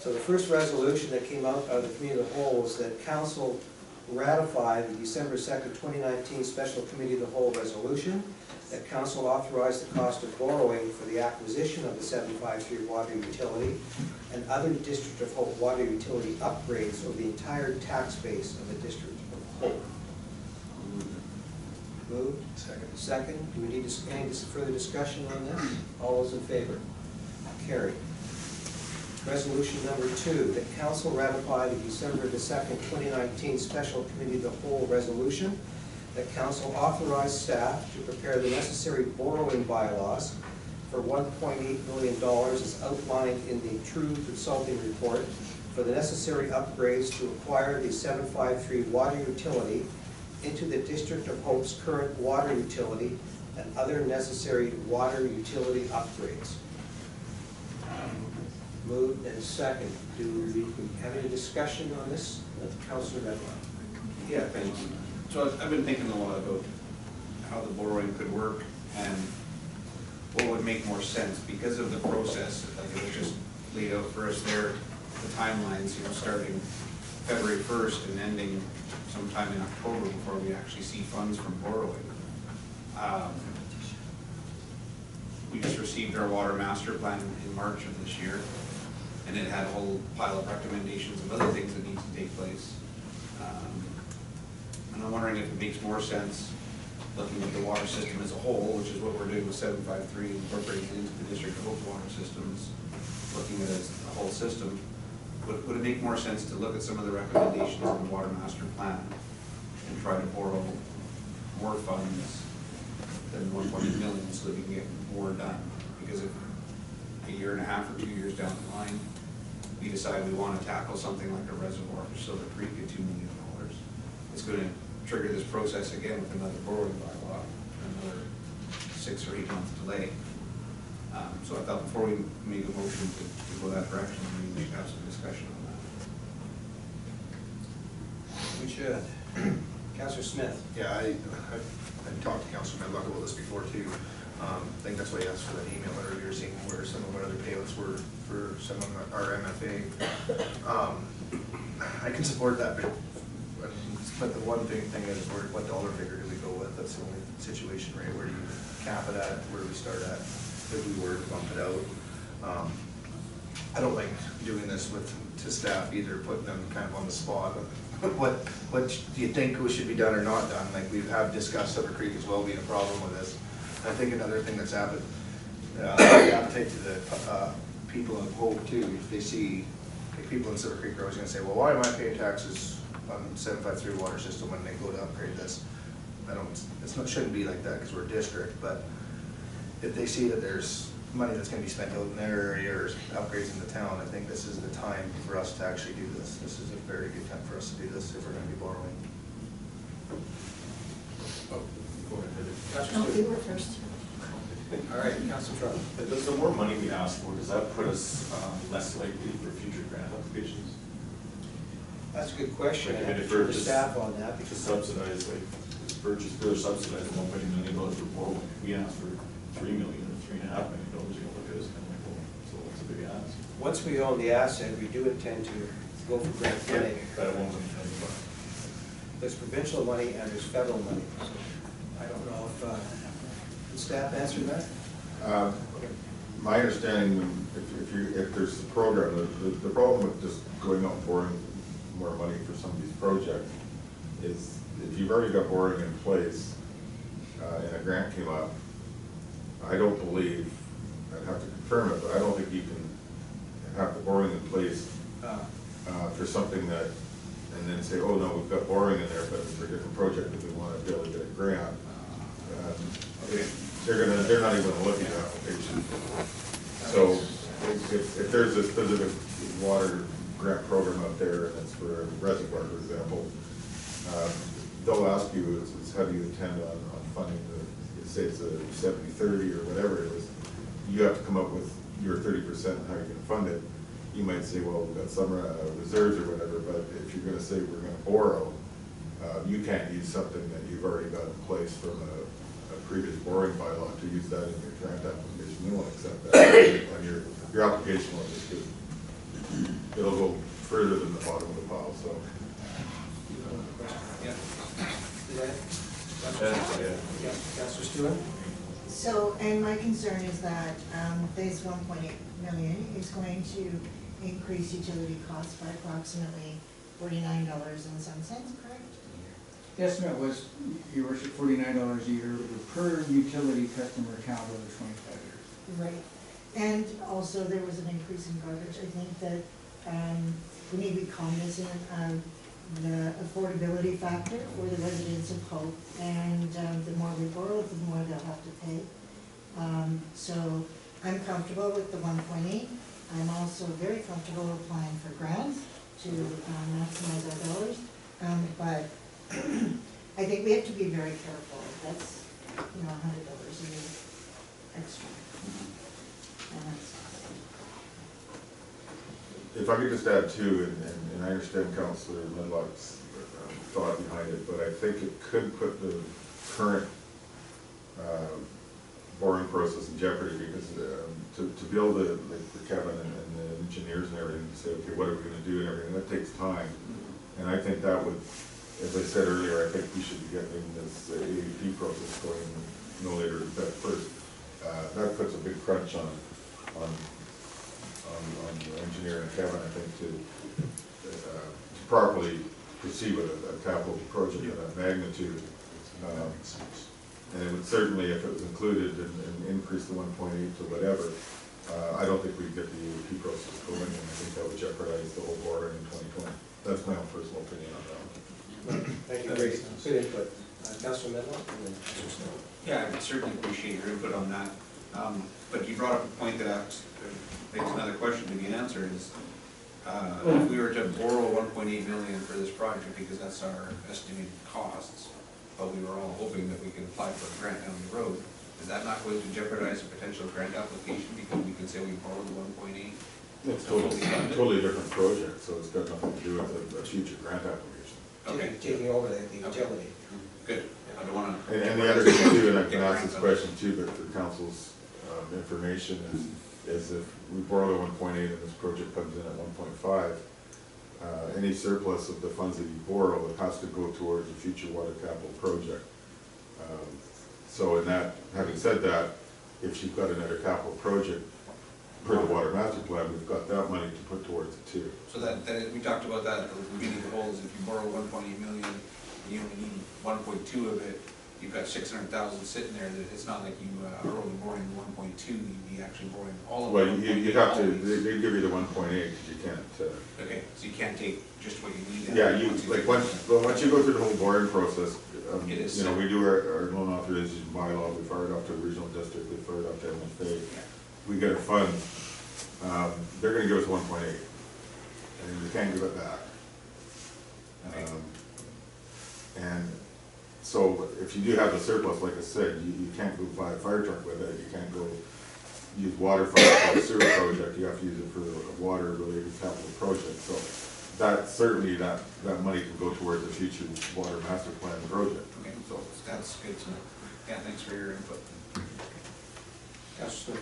So the first resolution that came out of the committee of the whole was that council ratify the December 2nd, 2019 Special Committee of the Whole resolution, that council authorized the cost of borrowing for the acquisition of the 753 water utility and other District of Hope water utility upgrades of the entire tax base of the District of Hope. Moved. Second. Second. Do we need any further discussion on this? All those in favor? Carried. Resolution number 2, that council ratify the December 2nd, 2019 Special Committee of the Whole resolution, that council authorize staff to prepare the necessary borrowing bylaws for $1.8 million as outlined in the True Consulting Report for the necessary upgrades to acquire the 753 water utility into the District of Hope's current water utility and other necessary water utility upgrades. Moved and second. Do we have any discussion on this? Councilor Medley. Yeah, thank you. So I've been thinking a lot about how the borrowing could work and what would make more sense because of the process, like it was just laid out for us there, the timelines, you know, starting February 1st and ending sometime in October before we actually see funds from borrowing. We just received our water master plan in March of this year, and it had a whole pile of recommendations of other things that need to take place. And I'm wondering if it makes more sense, looking at the water system as a whole, which is what we're doing with 753, incorporating it into the District of Hope's water systems, looking at it as a whole system. Would it make more sense to look at some of the recommendations in the water master plan and try to borrow more funds than 1.8 million so that we can get more done? Because if a year and a half or 2 years down the line, we decide we want to tackle something like a reservoir for Silver Creek at $2 million, it's going to trigger this process again with another borrowing bylaw, another 6 or 8 month delay. So I thought before we make a motion to go that direction, we should have some discussion on that. We should. Councillor Smith. Yeah, I talked to Councilor Medlock about this before too. I think that's why he asked for that email earlier, seeing where some of our other payouts were for some of our MFA. I can support that, but the one thing is what dollar figure do we go with? That's the only situation, right? Where do you cap it at? Where do we start at? If we were to bump it out. I don't like doing this to staff either, putting them kind of on the spot. What do you think should be done or not done? Like we have discussed Silver Creek as well being a problem with this. I think another thing that's happened, the appetite to the people of Hope too, if they see people in Silver Creek are always gonna say, well, why am I paying taxes on 753 water system when they go to upgrade this? Shouldn't be like that because we're a district, but if they see that there's money that's gonna be spent out in their area or upgrades in the town, I think this is the time for us to actually do this. This is a very good time for us to do this if we're gonna be borrowing. Go ahead. No, you were first. All right, Councillor Trump. Does the more money we ask for, does that put us less likely for future grant applications? That's a good question. Like, I have to if turn we're to just- staff on that To because subsidize, like, purchase, they're subsidizing $1.8 million for borrowing. If we ask for $3 million or $3.5 million, you're gonna look at us kind of like, well, so it's a big ask. once we own the asset, we do intend to go for grant funding. But it won't be There's provincial money and there's federal money. So I don't know if, can staff answer that? My understanding, if there's a program, the problem with just going out and borrowing more money for some of these projects is if you've already got borrowing in place and a grant came up, I don't believe, I'd have to confirm it, but I don't think you can have the borrowing in place for something that, and then say, oh no, we've got borrowing in there, but for a different project that we want to be able to get a grant. They're not even gonna look at the application. So if there's a specific water grant program out there and it's for a reservoir, for example, they'll ask you, is how do you intend on funding say it's a 70-30 or whatever it is, you have to come up with your 30% how you're gonna fund it. You might say, well, we've got some reserves or whatever, but if you're gonna say we're gonna borrow, you can't use something that you've already got in place from a previous borrowing bylaw to use that in your grant application. We won't accept that. On your application will just it'll go further than the bottom of the pile, so. Yeah. Yeah. Councillor Stewart? So, and my concern is that this 1.8 million is going to increase utility costs by approximately $49 and some cents, correct? The estimate was, Your Worship, $49 a year per utility customer account over 25 years. Right. And also there was an increase in garbage. I think that we need to be cognizant of the affordability factor for the residents of Hope. And the more we borrow, the more they'll have to pay. So I'm comfortable with the 1.8. I'm also very comfortable applying for grants to maximize our dollars. But I think we have to be very careful. That's, $100 a year extra. And that's, If I could just add too, and I understand Councillor Medlock's thought behind it, but I think it could put the current borrowing process in jeopardy because to build the Kevin and the engineers and everything, to say, okay, what are we gonna do and everything, that takes time. And I think that would, as I said earlier, I think we should be getting this AEP process going no later than February 1st. That puts a big crunch on the engineer and Kevin, I think, to properly proceed with a capital project of that magnitude. And it would certainly, if it was included and increase the 1.8 to whatever, I don't think we'd get the AEP process going, and I think that would jeopardize the whole borrowing in 2020. That's my own personal opinion on that. Thank you, great, good input. Councillor Medlock? Yeah, I certainly appreciate your input on that. But you brought up a point that makes another question to be answered is, if we were to borrow 1.8 million for this project, because that's our estimated costs, but we were all hoping that we could apply for a grant down the road, is that not going to jeopardize a potential grant application because we can say we borrowed the 1.8? It's totally different project, so it's got nothing to do with a future grant application. Okay. taking over the utility. Good, I don't wanna. And the other thing too, and I can ask this question too, but for council's information is if we borrow the 1.8 and this project comes in at 1.5, any surplus of the funds that you borrow, it has to go towards a future water capital project. So in that, having said that, if you've got another capital project per the water master plan, we've got that money to put towards it too. So that we talked about that at the beginning of the whole, is if you borrow 1.8 million, you only need 1.2 of it, you've got 600,000 sitting there, that it's not like you are only borrowing 1.2, you'd be actually borrowing all of it. Well, you'd have to, they give you the 1.8, because you can't. Okay, so you can't take just what you need. Yeah, once you go through the whole borrowing process, It is. you know, we do our loan authorization bylaw, we fire it off to the regional district, we fire it off to MFA. We get a fund, they're gonna give us 1.8, and we can't give it back. And so if you do have the surplus, like I said, you can't go buy a fire truck with it, you can't go use water funds for a sewer project, you have to use it for a water-related capital project. So that, certainly that money can go towards the future water master plan project. Okay, so that's good to know. Yeah, thanks for your input. Councilor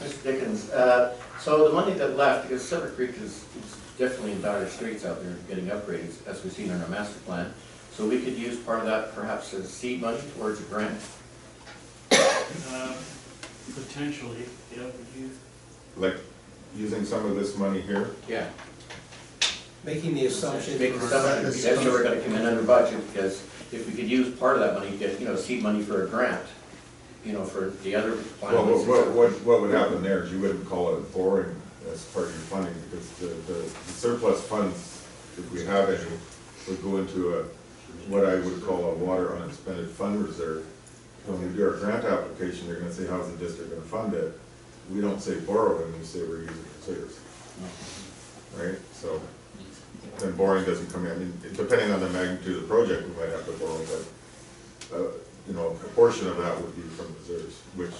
Mr. Dickens, so the money that left, because Silver Creek is definitely in dire straits out there getting upgrades, as we've seen in our master plan. So we could use part of that perhaps as seed money towards a grant? Potentially, yeah, would you? Like using some of this money here. Yeah. Making the assumption. That's where we're gonna come in under budget, because if we could use part of that money, get, seed money for a grant, for the other plan. Well, what would happen there is you wouldn't call it borrowing as part of your funding, because the surplus funds, if we have any, would go into what I would call a water unexpended fund reserve. When we do our grant application, they're gonna say, how's the district gonna fund it? We don't say borrowing, we say we're using reserves. Right? So then borrowing doesn't come in. I mean, depending on the magnitude of the project, we might have to borrow, but a portion of that would be from reserves, which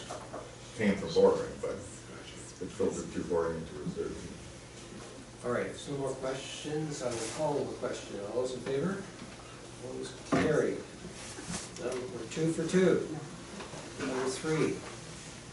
came from borrowing, but it filtered through borrowing into reserves. All right, if no more questions, I will call the question. All those in favor? Opposed? Carried. We're 2 for 2. Number 3,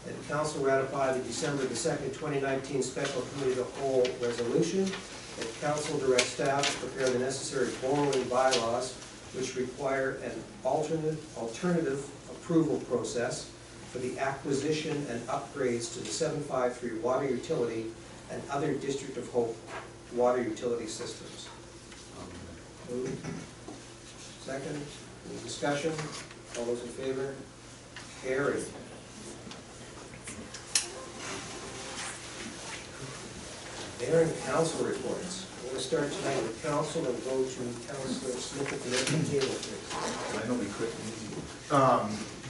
that the council ratify the December the 2nd, 2019 Special Committee of the Whole resolution. That council direct staff to prepare the necessary borrowing bylaws which require an alternative approval process for the acquisition and upgrades to the 753 water utility and other District of Hope water utility systems. Moved. Second. Any discussion? All those in favor? Carried. Mayor and council reports. We're going to start tonight with council and go to Councilor Smith at the end of the table, please. Mine will be quick and easy.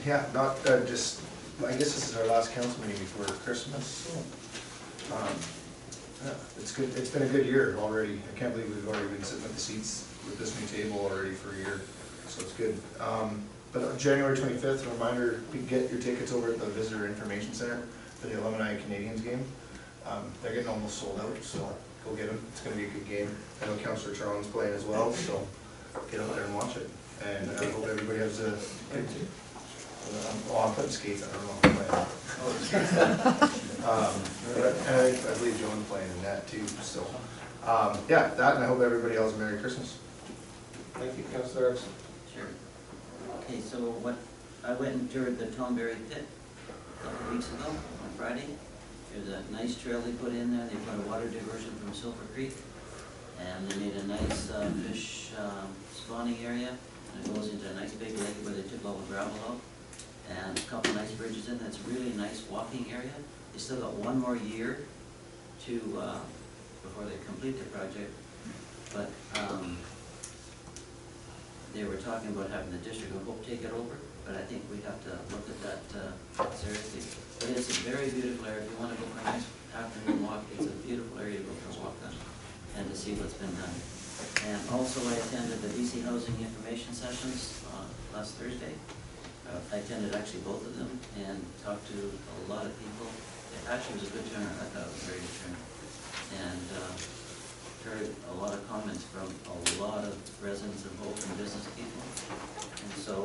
Yeah, not just, I guess this is our last council meeting before Christmas. Yeah, it's good. It's been a good year already. I can't believe we've already been sitting at the seats with this new table already for a year, so it's good. But on January 25th, a reminder, you can get your tickets over at the Visitor Information Center for the Alumni Canadians game. They're getting almost sold out, so go get them. It's going to be a good game. I know Councillor Charles playing as well, so get out there and watch it. And I hope everybody has a good team. I'm putting skates, I don't know if I'm playing. I believe Joan's playing in that too, so. Yeah, that, and I hope everybody else a Merry Christmas. Thank you, Councilor Erickson. Sure. Okay, so I went and toured the Tomberry pit a couple weeks ago on Friday. There's a nice trail they put in there. They put a water diversion from Silver Creek, and they made a nice fish spawning area. And it goes into a nice big lake where they took all the gravel out, and a couple nice bridges in. That's a really nice walking area. They still got one more year to before they complete the project, but they were talking about having the District of Hope take it over, but I think we have to look at that seriously. But it's a very beautiful area. If you want to go for a nice afternoon walk, it's a beautiful area to go for a walk on and to see what's been done. And also I attended the BC Housing Information Sessions last Thursday. I attended actually both of them and talked to a lot of people. It actually was a good turnout. I thought it was a very good turnout. And heard a lot of comments from a lot of residents of Hope and business people. And so,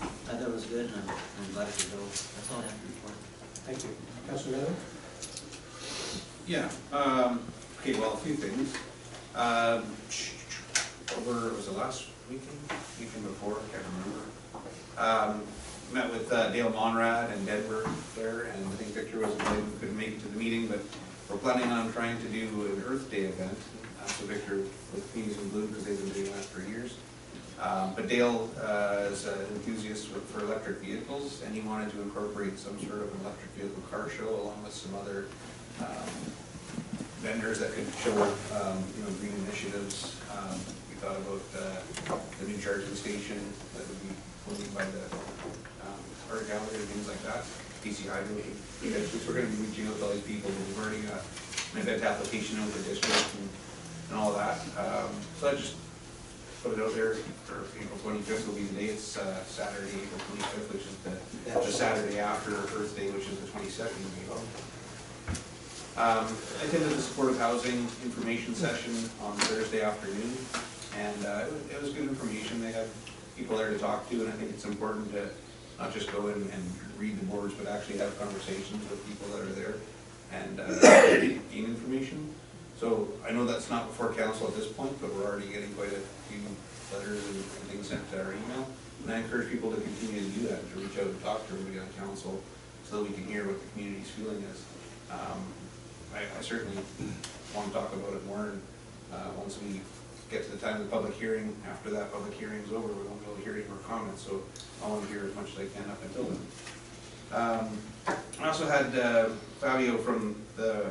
I thought it was good, and I'm glad to go. That's all I have to report. Thank you. Councilor Miller? Yeah, okay, well, a few things. Over, was it last weekend before, I can't remember. Met with Dale Monrad and Denver there, and I think Victor was invited, couldn't make it to the meeting, but we're planning on trying to do an Earth Day event. So Victor with Communities in Bloom, because they've been doing that for years. But Dale is an enthusiast for electric vehicles, and he wanted to incorporate some sort of an electric vehicle car show along with some other vendors that could show, green initiatives. We thought about the new charging station that would be owned by the art gallery and things like that. BC Hydro, because we're going to be reaching out to all these people. We've already got an event application out for district and all of that. So I just put it out there for April 25th will be the day. It's Saturday, April 25th, which is the Saturday after Earth Day, which is the 22nd of April. I attended the supportive housing information session on Thursday afternoon, and it was good information. They had people there to talk to, and I think it's important to not just go in and read the boards, but actually have conversations with people that are there and gain information. So I know that's not before council at this point, but we're already getting quite a few letters and things sent to our email. And I encourage people to continue to do that, to reach out and talk to everybody on council so that we can hear what the community's feeling is. I certainly want to talk about it more, and once we get to the time of the public hearing, after that public hearing is over, we won't be able to hear any more comments, so I want to hear as much as I can up until then. I also had Fabio from the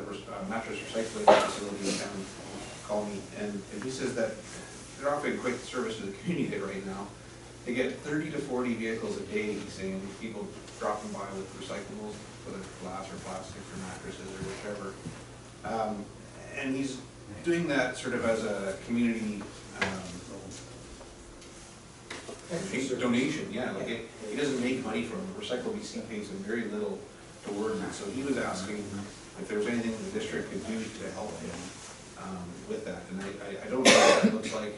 mattress recycling facility in town call me, and he says that they're offering quite the service to the community right now. They get 30 to 40 vehicles a day, he's saying, people dropping by with recyclables, whether it's glass or plastic or mattresses or whichever. And he's doing that sort of as a community donation, yeah. Like he doesn't make money from it. Recycle BC pays him very little toward it. So he was asking if there was anything the district could do to help him with that. And I don't know what that looks like.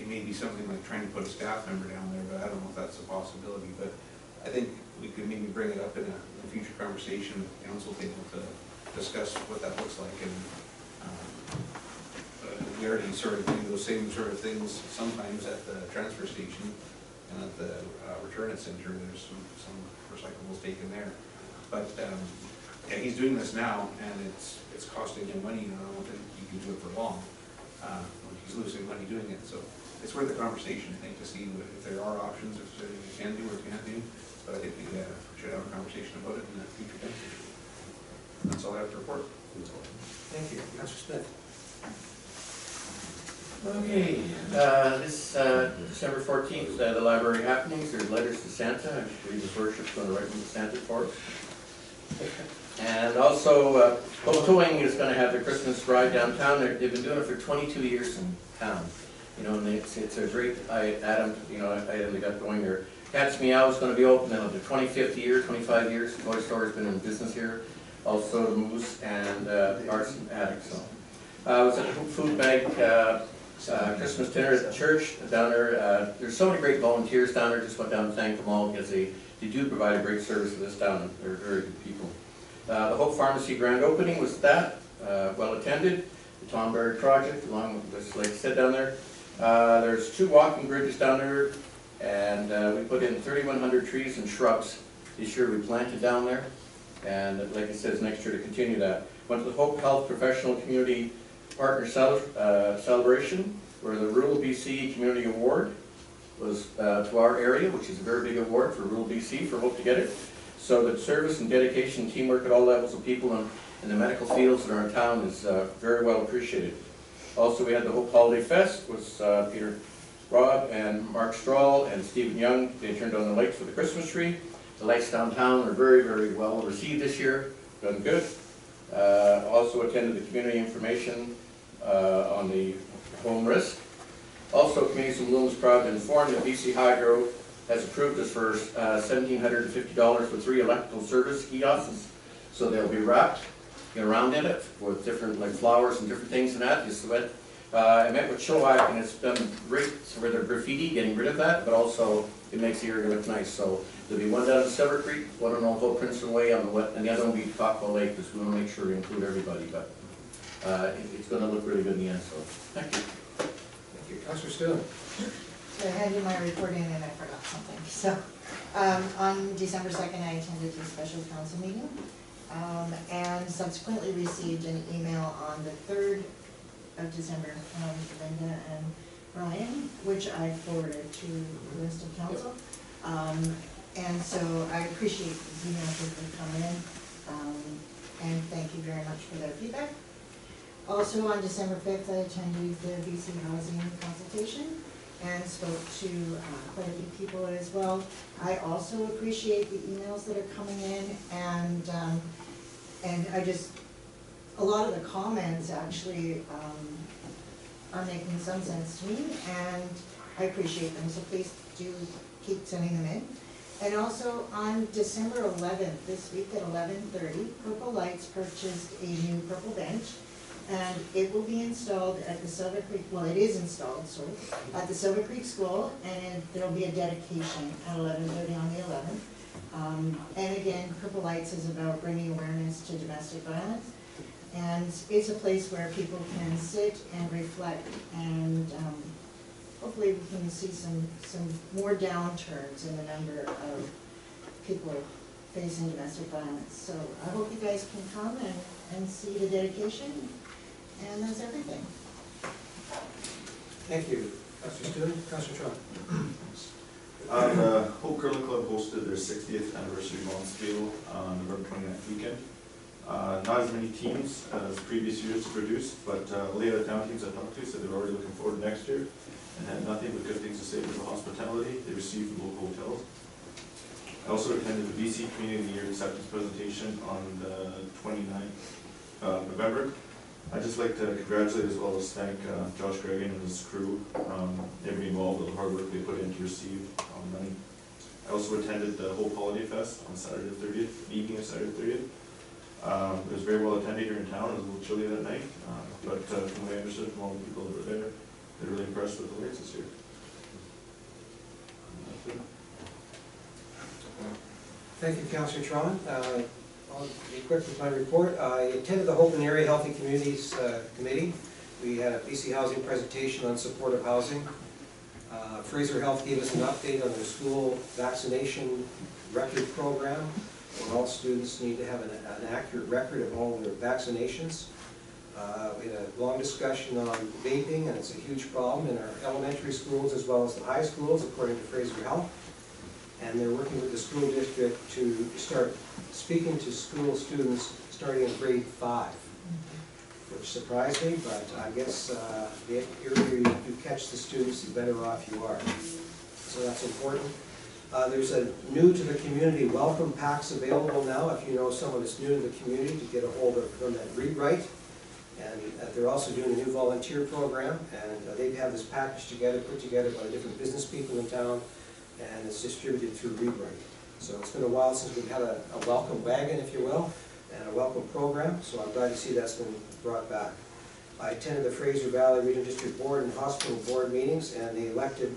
It may be something like trying to put a staff member down there, but I don't know if that's a possibility. But I think we could maybe bring it up in a future conversation at the council table to discuss what that looks like. And we already sort of do those same sort of things sometimes at the transfer station and at the return center. There's some recyclables taken there. But yeah, he's doing this now, and it's costing him money, and I don't think he can do it for long. He's losing money doing it, so it's worth a conversation, I think, to see if there are options, if there's anything we can do or can't do. But I think we should have a conversation about it in the future. That's all I have to report. Thank you. Councilor Smith? Okay, this December 14th, the library happenings, there's letters to Santa. I'm sure his worship's going to write them to Santa for us. And also, Towing is going to have their Christmas ride downtown. They've been doing it for 22 years in town. You know, and it's a great item, they got going there. Cat's Meow is going to be open now, the 25th year, 25 years. The toy store has been in business here. Also the Moose and Arts and Attic. So, it was a food bank Christmas dinner at the church down there. There's so many great volunteers down there. Just went down and thanked them all because they do provide a great service to this town. They're very good people. The Hope Pharmacy grand opening was that, well attended. The Tom Berry project, along with this, like I said, down there. There's 2 walking bridges down there, and we put in 3,100 trees and shrubs this year we planted down there. And like I said, it's next year to continue that. Went to the Hope Health Professional Community Partner Celebration, where the Rural BC Community Award was to our area, which is a very big award for Rural BC, for Hope to get it. So the service and dedication, teamwork at all levels of people in the medical fields that are in town is very well appreciated. Also, we had the Hope Holiday Fest with Peter Robb and Mark Strahl and Stephen Young. They turned on the lights for the Christmas tree. The lights downtown are very, very well received this year. Done good. Also attended the community information on the home risk. Also, Communities in Bloom is proud to inform that BC Hydro has approved us for $1,750 for 3 electrical service kiosks. So they'll be wrapped get around in it with different, like flowers and different things and that, just went. I met with Chilliwack and it's been great for their graffiti, getting rid of that, but also it makes the area look nice. So there'll be one down in Silver Creek, one on Old Princeton Way on the west, and the other one will be Cockwell Lake, because we want to make sure we include everybody, but it's going to look really good in the end, so thank you. Thank you. Councillor Stewart. So I handed my report in and I forgot something. So on December 2nd, I attended a special council meeting and subsequently received an email on the 3rd of December from Linda and Ryan, which I forwarded to the rest of council. And so I appreciate the emails that have come in, and thank you very much for their feedback. Also on December 5th, I attended the BC Housing consultation and spoke to quite a few people as well. I also appreciate the emails that are coming in, and I just, a lot of the comments actually are making some sense to me, and I appreciate them, so please do keep sending them in. And also on December 11th, this week at 11:30, Purple Lights purchased a new purple bench, and it will be installed at the Silver Creek, well, it is installed, sorry, at the Silver Creek School, and there will be a dedication at 11:30 on the 11th. And again, Purple Lights is about bringing awareness to domestic violence, and it's a place where people can sit and reflect, and hopefully we can see some more downturns in the number of people facing domestic violence. So I hope you guys can come and see the dedication, and that's everything. Thank you. Councillor Stewart. Councillor Trump. Hope Curling Club hosted their 60th anniversary launch meal on November 29th weekend. Not as many teams as previous years to produce, but laid out down teams I talked to said they're already looking forward to next year and had nothing but good things to say about the hospitality they received from local hotels. I also attended the BC Community of the Year acceptance presentation on the 29th of November. I'd just like to congratulate as well as thank Josh Gregan and his crew, everybody involved with the hard work they put in to receive money. I also attended the Hope Holiday Fest on Saturday the 30th, the evening of Saturday the 30th. It was very well attended here in town. It was a little chilly that night, but from what I understood from all the people that were there, they're really impressed with the lights this year. Thank you, Councillor Tron. I'll be quick with my report. I attended the Hope and Area Healthy Communities Committee. We had a BC Housing presentation on supportive housing. Fraser Health gave us an update on their school vaccination record program, where all students need to have an accurate record of all their vaccinations. We had a long discussion on vaping, and it's a huge problem in our elementary schools as well as the high schools, according to Fraser Health. And they're working with the school district to start speaking to school students starting in grade 5, which surprised me, but I guess the earlier you catch the students, the better off you are. So that's important. There's a new to the community welcome packs available now if you know someone that's new to the community, to get a hold of them at Rewrite. And they're also doing a new volunteer program, and they have this package together, put together by different business people in town, and it's distributed through Rewrite. So it's been a while since we've had a welcome wagon, if you will, and a welcome program, so I'm glad to see that's been brought back. I attended the Fraser Valley Regional District Board and Hospital Board meetings, and they elected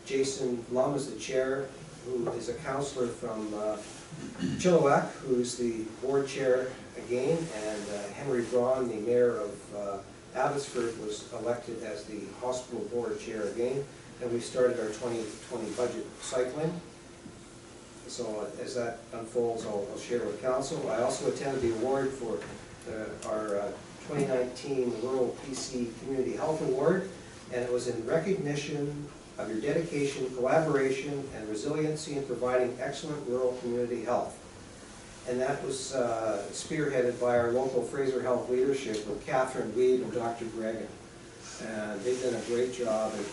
Jason Blum as the chair, who is a counselor from Chilliwack, who's the board chair again, and Henry Braun, the mayor of Abbotsford, was elected as the hospital board chair again, and we started our 2020 budget cycling. So as that unfolds, I'll share with council. I also attended the award for our 2019 Rural PC Community Health Award, and it was in recognition of your dedication, collaboration, and resiliency in providing excellent rural community health. And that was spearheaded by our local Fraser Health leadership with Catherine Weed and Dr. Gregan. And they've done a great job. And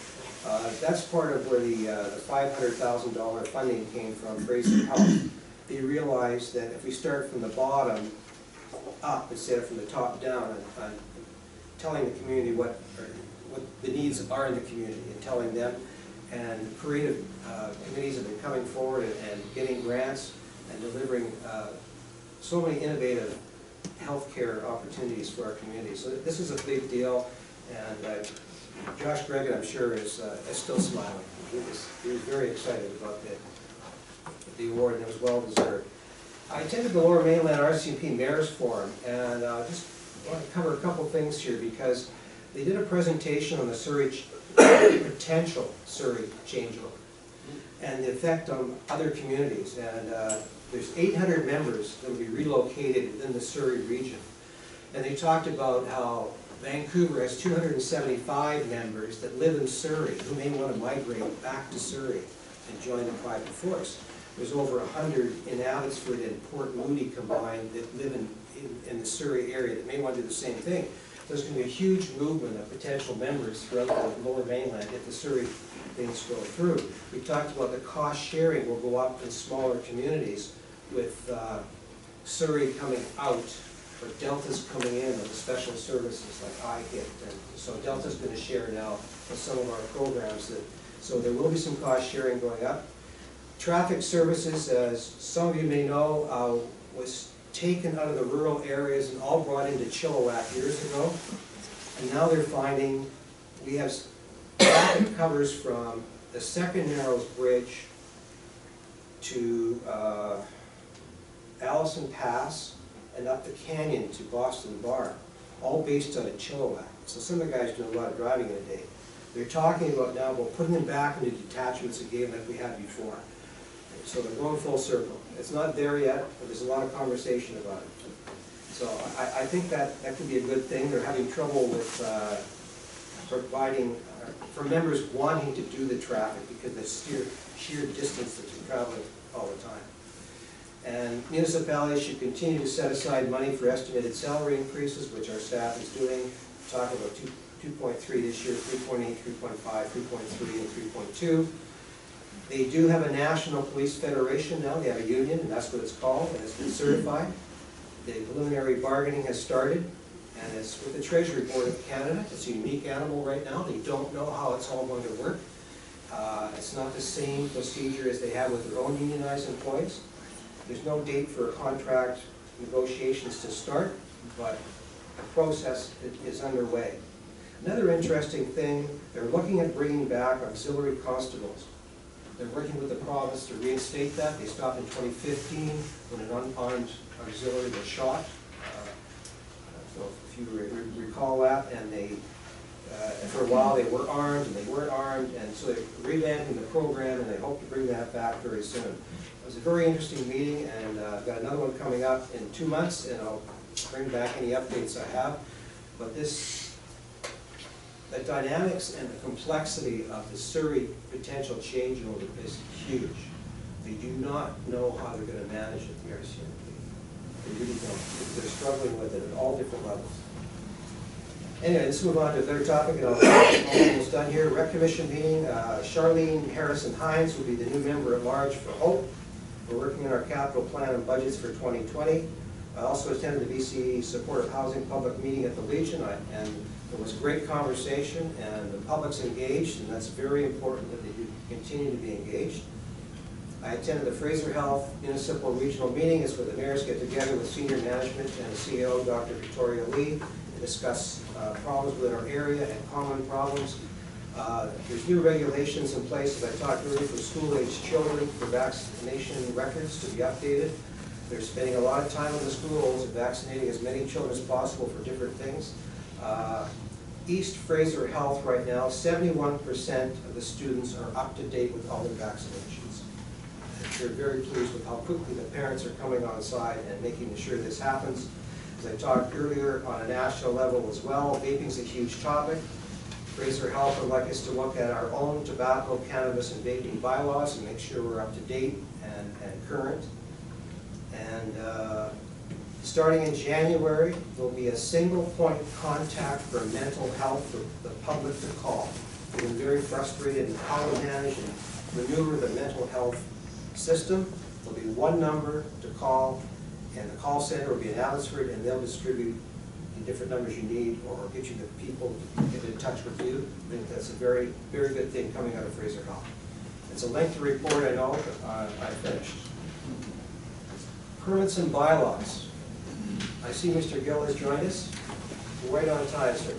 that's part of where the $500,000 funding came from, Fraser Health. They realized that if we start from the bottom up instead of from the top down, and telling the community what the needs are in the community and telling them, and creative committees have been coming forward and getting grants and delivering so many innovative healthcare opportunities for our community. So this is a big deal, and Josh Gregan, I'm sure, is still smiling. He was very excited about the award, and it was well deserved. I attended the Lower Mainland RCMP Mayor's Forum, and just want to cover a couple things here because they did a presentation on the Surrey, potential Surrey changeover and the effect on other communities. And there's 800 members that will be relocated within the Surrey region. And they talked about how Vancouver has 275 members that live in Surrey who may want to migrate back to Surrey and join the private force. There's over 100 in Abbotsford and Port Moody combined that live in the Surrey area that may want to do the same thing. There's going to be a huge movement of potential members throughout the Lower Mainland if the Surrey things go through. We talked about the cost sharing will go up in smaller communities with Surrey coming out, or Delta's coming in with the special services like IHIT. And so Delta's going to share now with some of our programs. So there will be some cost sharing going up. Traffic services, as some of you may know, was taken out of the rural areas and all brought into Chilliwack years ago. And now they're finding we have traffic covers from the Second Narrows Bridge to Allison Pass and up the canyon to Boston Bar, all based on a Chilliwack. So some of the guys do a lot of driving in a day. They're talking about now about putting them back into detachments again like we had before. So they're going full circle. It's not there yet, but there's a lot of conversation about it. So I think that could be a good thing. They're having trouble with providing, for members wanting to do the traffic because of the sheer distance that you're traveling all the time. And municipalities should continue to set aside money for estimated salary increases, which our staff is doing. Talking about 2.3 this year, 3.8, 3.5, 3.3, and 3.2. They do have a National Police Federation now. They have a union, and that's what it's called, and it's been certified. The preliminary bargaining has started, and it's with the Treasury Board of Canada. It's a unique animal right now. They don't know how it's all going to work. It's not the same procedure as they have with their own unionized employees. There's no date for contract negotiations to start, but the process is underway. Another interesting thing, they're looking at bringing back auxiliary constables. They're working with the province to reinstate that. They stopped in 2015 when an unarmed auxiliary was shot. So if you recall that, and they, for a while they were armed and they weren't armed, and so they're revamping the program and they hope to bring that back very soon. It was a very interesting meeting, and I've got another one coming up in 2 months, and I'll bring back any updates I have. But the dynamics and the complexity of the Surrey potential changeover is huge. They do not know how they're going to manage it, the RCMP. They really don't. They're struggling with it at all different levels. Anyway, let's move on to a third topic, and I'm almost done here. Rec Commission meeting. Charlene Harrison-Hines will be the new member at large for HOPE. We're working on our capital plan and budgets for 2020. I also attended the BC Supportive Housing public meeting at the Legion, and it was a great conversation, and the public's engaged, and that's very important that they do continue to be engaged. I attended the Fraser Health Municipal Regional Meeting. It's where the mayors get together with senior management and the CEO, Dr. Victoria Lee, to discuss problems within our area and common problems. There's new regulations in place, as I talked earlier, for school-aged children for vaccination records to be updated. They're spending a lot of time in the schools vaccinating as many children as possible for different things. East Fraser Health right now, 71% of the students are up to date with all their vaccinations. They're very pleased with how quickly the parents are coming on side and making sure this happens. As I talked earlier, on a national level as well, vaping is a huge topic. Fraser Health would like us to look at our own tobacco, cannabis, and vaping bylaws and make sure we're up to date and current. And starting in January, there'll be a single point of contact for mental health for the public to call. We've been very frustrated in how to manage and maneuver the mental health system. There'll be one number to call, and the call center will be in Abbotsford, and they'll distribute the different numbers you need or get you the people to get in touch with you. I think that's a very, very good thing coming out of Fraser Health. It's a lengthy report, I know, but I finished. Permits and bylaws. I see Mr. Gill has joined us. Right on time, sir.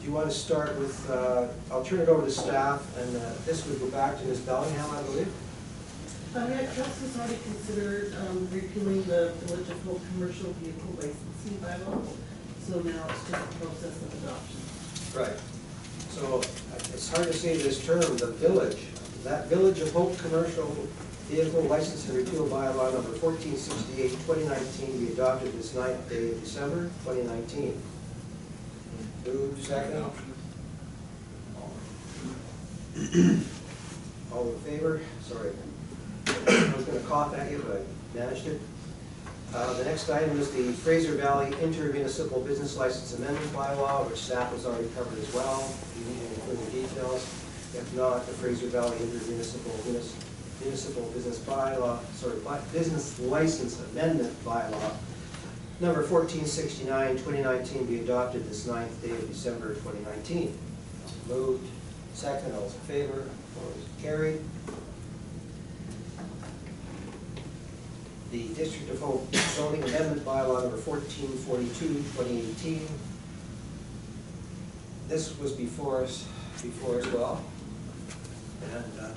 Do you want to start with, I'll turn it over to staff, and this would go back to Ms. Bellingham, I believe. Yeah, council's already considered repealing the Village of Hope commercial vehicle licensing bylaw, so now it's just a process of adoption. Right. So it's hard to say this term, the village, that Village of Hope commercial vehicle license and repeal bylaw number 1468, 2019 be adopted this 9th day of December, 2019. Move second. All in favor? Sorry. I was going to cough at you, but I managed it. The next item is the Fraser Valley Inter-Municipal Business License Amendment Bylaw, which staff has already covered as well. If you need any further details. If not, the Fraser Valley Inter-Municipal Business Bylaw, Business License Amendment Bylaw, number 1469, 2019, be adopted this 9th day of December 2019. Moved. Second. All those in favor? Opposed? Carried. The District of Hope zoning amendment bylaw number 1442, 2018. This was before as well. And the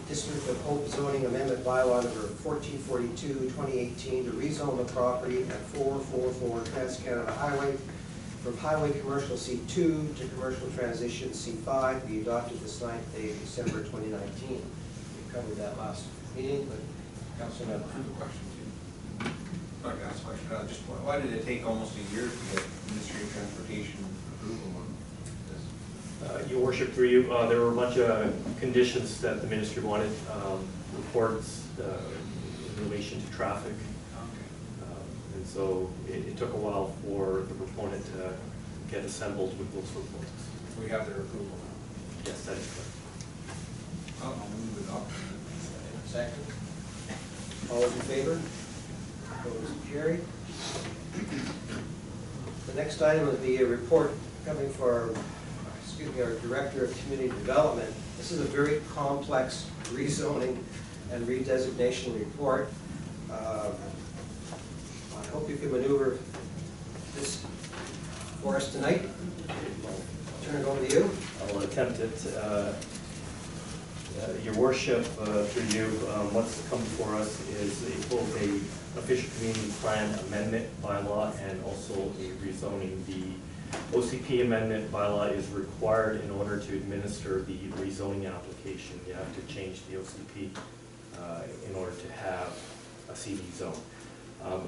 District of Hope zoning amendment bylaw number 1442, 2018 to rezone the property at 444 Trans-Canada Highway from Highway Commercial C2 to Commercial Transition C5 be adopted this 9th day of December 2019. We covered that last meeting, but Councilor Member. Sorry to ask a question, just why did it take almost a year to get Ministry of Transportation approval on this? Your worship, through you, there were a bunch of conditions that the ministry wanted, reports in relation to traffic. And so it took a while for the proponent to get assembled with those reports. We have their approval now. Yes, that is correct. I'll move it up. Second. All those in favor? Opposed? Carried. The next item is the report coming for our Director of Community Development. This is a very complex rezoning and redesignation report. I hope you can maneuver this for us tonight. I'll turn it over to you. I'll attempt it. Your worship, through you, what's come before us is both a official community plan amendment bylaw and also a rezoning. The OCP amendment bylaw is required in order to administer the rezoning application. You have to change the OCP in order to have a CD zone.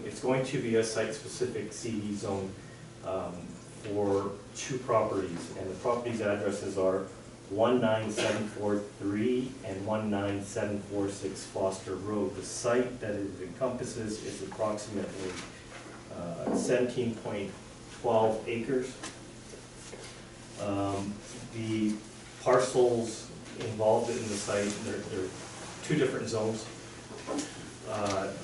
It's going to be a site-specific CD zone for two properties, and the properties' addresses are 19743 and 19746 Foster Road. The site that it encompasses is approximately 17.12 acres. The parcels involved in the site, there are two different zones.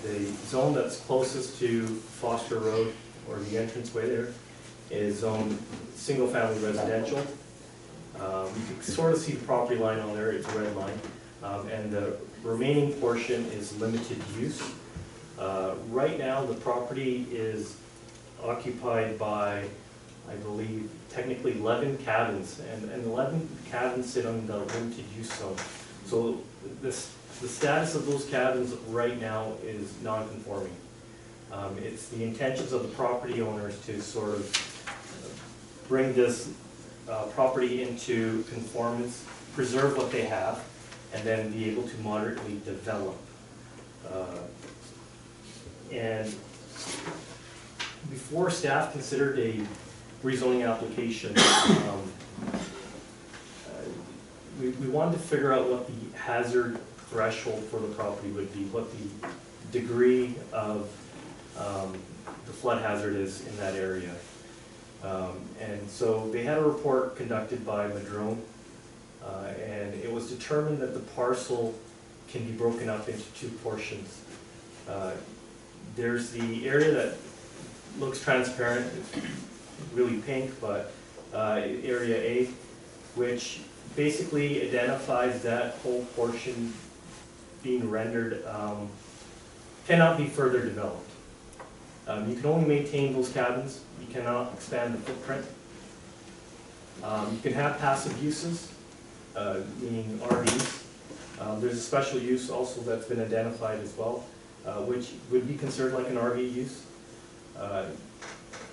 The zone that's closest to Foster Road, or the entranceway there, is zone single-family residential. You can sort of see the property line on there, it's a red line. And the remaining portion is limited use. Right now, the property is occupied by, I believe, technically 11 cabins, and 11 cabins sit on the limited use zone. So the status of those cabins right now is non-conforming. It's the intentions of the property owners to sort of bring this property into conformance, preserve what they have, and then be able to moderately develop. And before staff considered a rezoning application, we wanted to figure out what the hazard threshold for the property would be, what the degree of the flood hazard is in that area. And so they had a report conducted by Madrone, and it was determined that the parcel can be broken up into two portions. There's the area that looks transparent, it's really pink, but area A, which basically identifies that whole portion being rendered, cannot be further developed. You can only maintain those cabins, you cannot expand the footprint. You can have passive uses, meaning RVs. There's a special use also that's been identified as well, which would be considered like an RV use.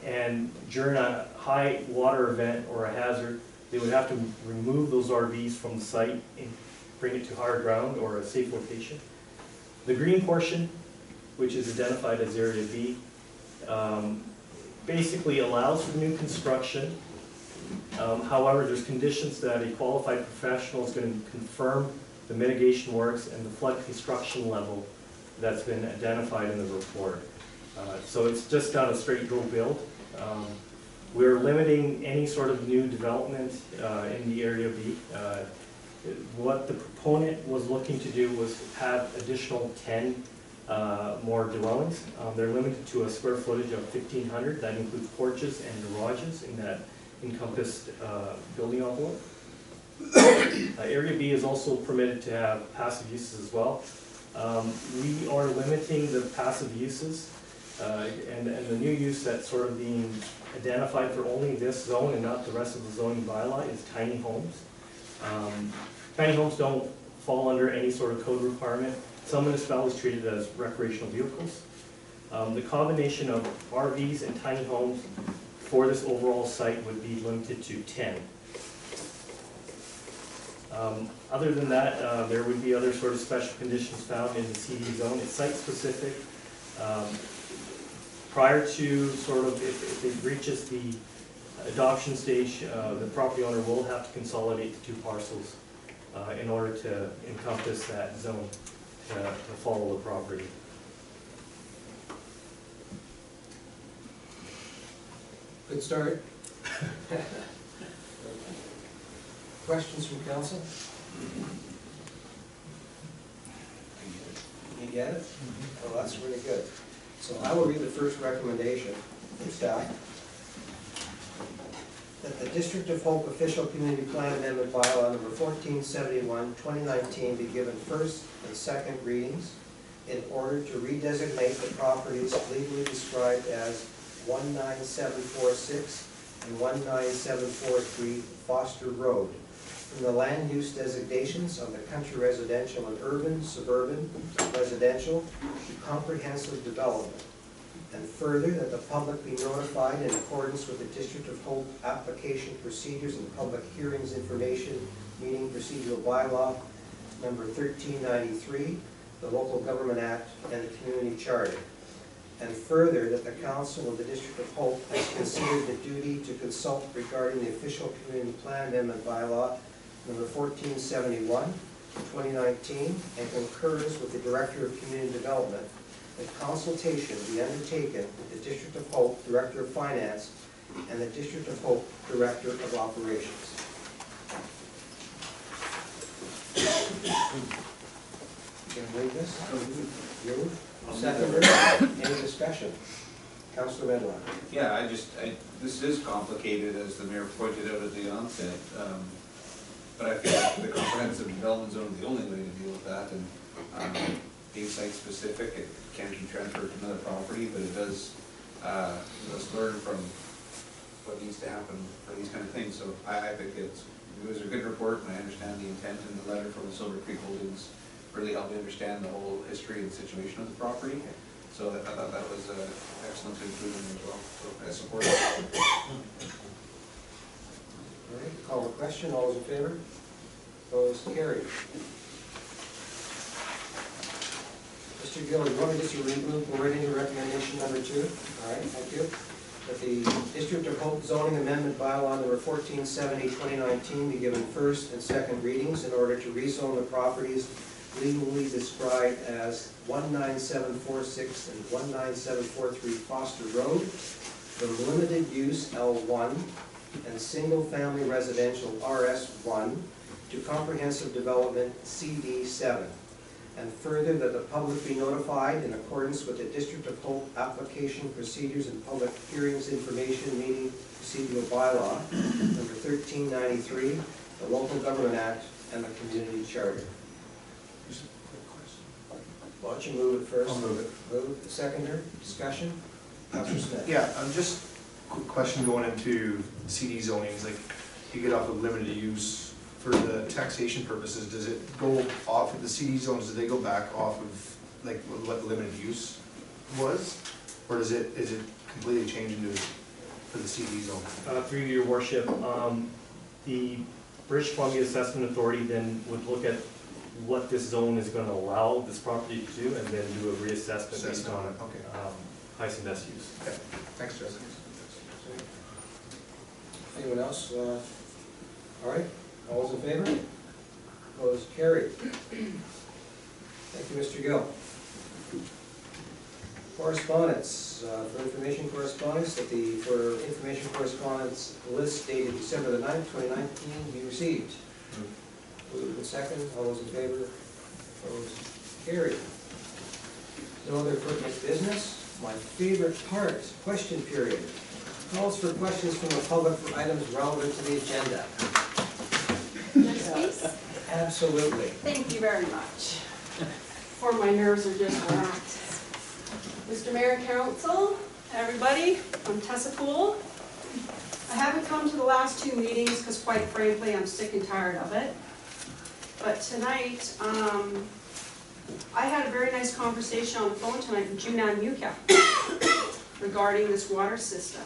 And during a high water event or a hazard, they would have to remove those RVs from the site and bring it to higher ground or a safe location. The green portion, which is identified as Area B, basically allows for new construction. However, there's conditions that a qualified professional is going to confirm the mitigation works and the flood construction level that's been identified in the report. So it's just not a straight go build. We're limiting any sort of new development in the Area B. What the proponent was looking to do was have additional 10 more dwellings. They're limited to a square footage of 1,500. That includes porches and garages in that encompassed building envelope. Area B is also permitted to have passive uses as well. We are limiting the passive uses, and the new use that's sort of being identified for only this zone and not the rest of the zoning bylaw is tiny homes. Tiny homes don't fall under any sort of code requirement. Some municipalities treat it as recreational vehicles. The combination of RVs and tiny homes for this overall site would be limited to 10. Other than that, there would be other sort of special conditions found in the CD zone. It's site specific. Prior to sort of, if it reaches the adoption stage, the property owner will have to consolidate the two parcels in order to encompass that zone to follow the property. Good start. Questions from council? You get it? Well, that's really good. So I will read the first recommendation from staff. That the District of Hope Official Community Plan Amendment Bylaw number 1471, 2019 be given first and second readings in order to redesignate the properties legally described as 19746 and 19743 Foster Road from the land use designations of the country residential and urban, suburban, residential to comprehensive development. And further, that the public be notified in accordance with the District of Hope application procedures and public hearings information meeting procedural bylaw number 1393, the Local Government Act, and the Community Charter. And further, that the Council of the District of Hope has considered the duty to consult regarding the official community plan amendment bylaw number 1471, 2019, and concurs with the Director of Community Development that consultation be undertaken with the District of Hope Director of Finance and the District of Hope Director of Operations. You can read this? Move. Second. Any discussion? Councilor Medlock. Yeah, this is complicated, as the mayor pointed out at the onset, but I feel like the comprehensive development zone is the only way to deal with that, and being site-specific, it can't be transferred to another property, but it does, let's learn from what needs to happen for these kind of things. So I think it was a good report, and I understand the intent in the letter from the Silver Creek Holdings really helped me understand the whole history and situation of the property. So I thought that was an excellent conclusion as well. So I support it. All right, call the question. All those in favor? Opposed? Carried. Mr. Gill, you want me just to move right into recommendation number 2? All right, thank you. That the District of Hope zoning amendment bylaw number 1470, 2019 be given first and second readings in order to rezone the properties legally described as 19746 and 19743 Foster Road from limited use L1 and single-family residential RS1 to comprehensive development CD7. And further, that the public be notified in accordance with the District of Hope application procedures and public hearings information meeting procedural bylaw number 1393, the Local Government Act, and the Community Charter. Why don't you move it first? I'll move it. Move the seconder. Discussion? Councilor Smith. Yeah, just quick question going into CD zonings, like you get off of limited use for the taxation purposes, does it go off of the CD zones, do they go back off of like what limited use was? Or is it completely changed into for the CD zone? Through your worship, the British Columbia Assessment Authority then would look at what this zone is gonna allow this property to do, and then do a reassessment based Assessment, on okay. highest and best use. Okay, thanks, Justin. Anyone else? All right, all those in favor? Opposed, carried. Thank you, Mr. Gill. Correspondence, for information correspondence, for information correspondence list dated December the 9th, 2019, be received. Moved and second, all those in favor? Opposed, carried. No other pertinent business. My favorite part, question period. Calls for questions from the public for items relevant to the agenda. Next, please. Absolutely. Thank you very much. For my nerves are just relaxed. Mr. Mayor and Council, everybody, I'm Tessa Poole. I haven't come to the last two meetings because quite frankly, I'm sick and tired of it. But tonight, I had a very nice conversation on the phone tonight with Junan Muka regarding this water system.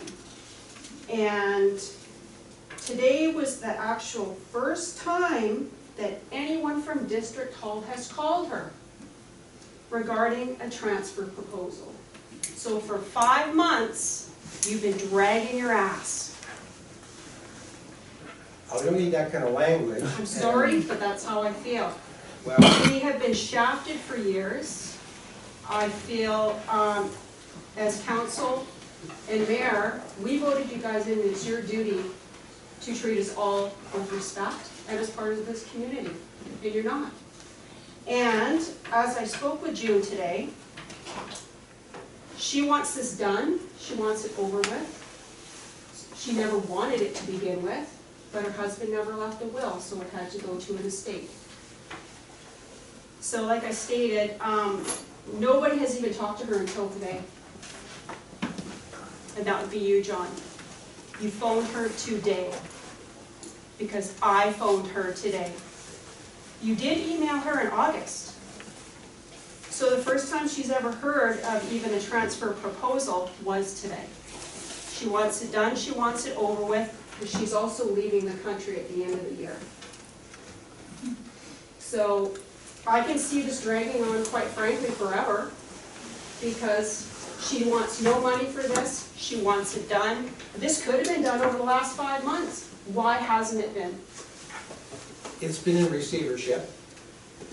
And today was the actual first time that anyone from District Hall has called her regarding a transfer proposal. So for 5 months, you've been dragging your ass. I don't need that kind of language. I'm sorry, but that's how I feel. Well, We have been shafted for years. I feel, as council and mayor, we voted you guys in, it's your duty to treat us all with respect and as part of this community, and you're not. And as I spoke with June today, she wants this done, she wants it over with. She never wanted it to begin with, but her husband never left a will, so it had to go to an estate. So like I stated, nobody has even talked to her until today. And that would be you, John. You phoned her today, because I phoned her today. You did email her in August. So the first time she's ever heard of even a transfer proposal was today. She wants it done, she wants it over with, but she's also leaving the country at the end of the year. So I can see this dragging on, quite frankly, forever, because she wants no money for this, she wants it done. This could have been done over the last 5 months. Why hasn't it been? it's been in receivership.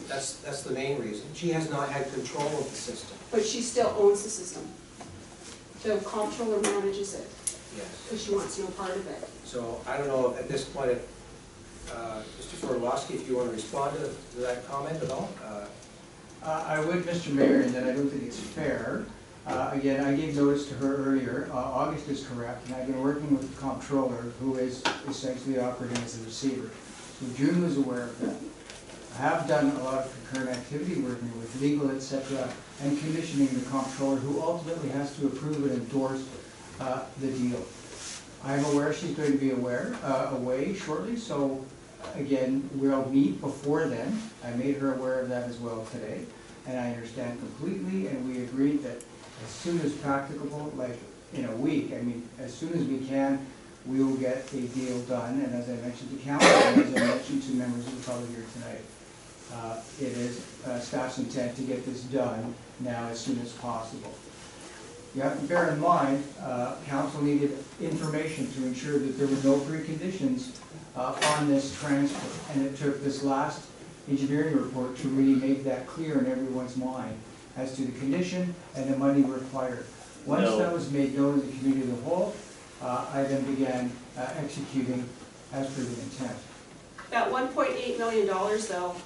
That's the main reason. She has not had control of the system. But she still owns the system. The comptroller manages it, Yes. because she wants no part of it. So I don't know at this point, Mr. Forlowski, if you want to respond to that comment at all? I would, Mr. Mayor, and that I don't think it's fair. Again, I gave notice to her earlier. August is correct, and I've been working with the comptroller, who is essentially operating as a receiver. So June was aware of that. I have done a lot of concurrent activity, working with legal, etc., and commissioning the comptroller, who ultimately has to approve and endorse the deal. I'm aware she's going to be away shortly, so again, we'll meet before then. I made her aware of that as well today, and I understand completely, and we agreed that as soon as practicable, like in a week, I mean, as soon as we can, we will get a deal done. And as I mentioned to council, and as I mentioned to members of the public here tonight, it is staff's intent to get this done now as soon as possible. You have to bear in mind, council needed information to ensure that there were no preconditions on this transfer, and it took this last engineering report to really make that clear in everyone's mind as to the condition and the money required. Once that was made known to the community of the whole, I then began executing as per the intent. That $1.8 million though,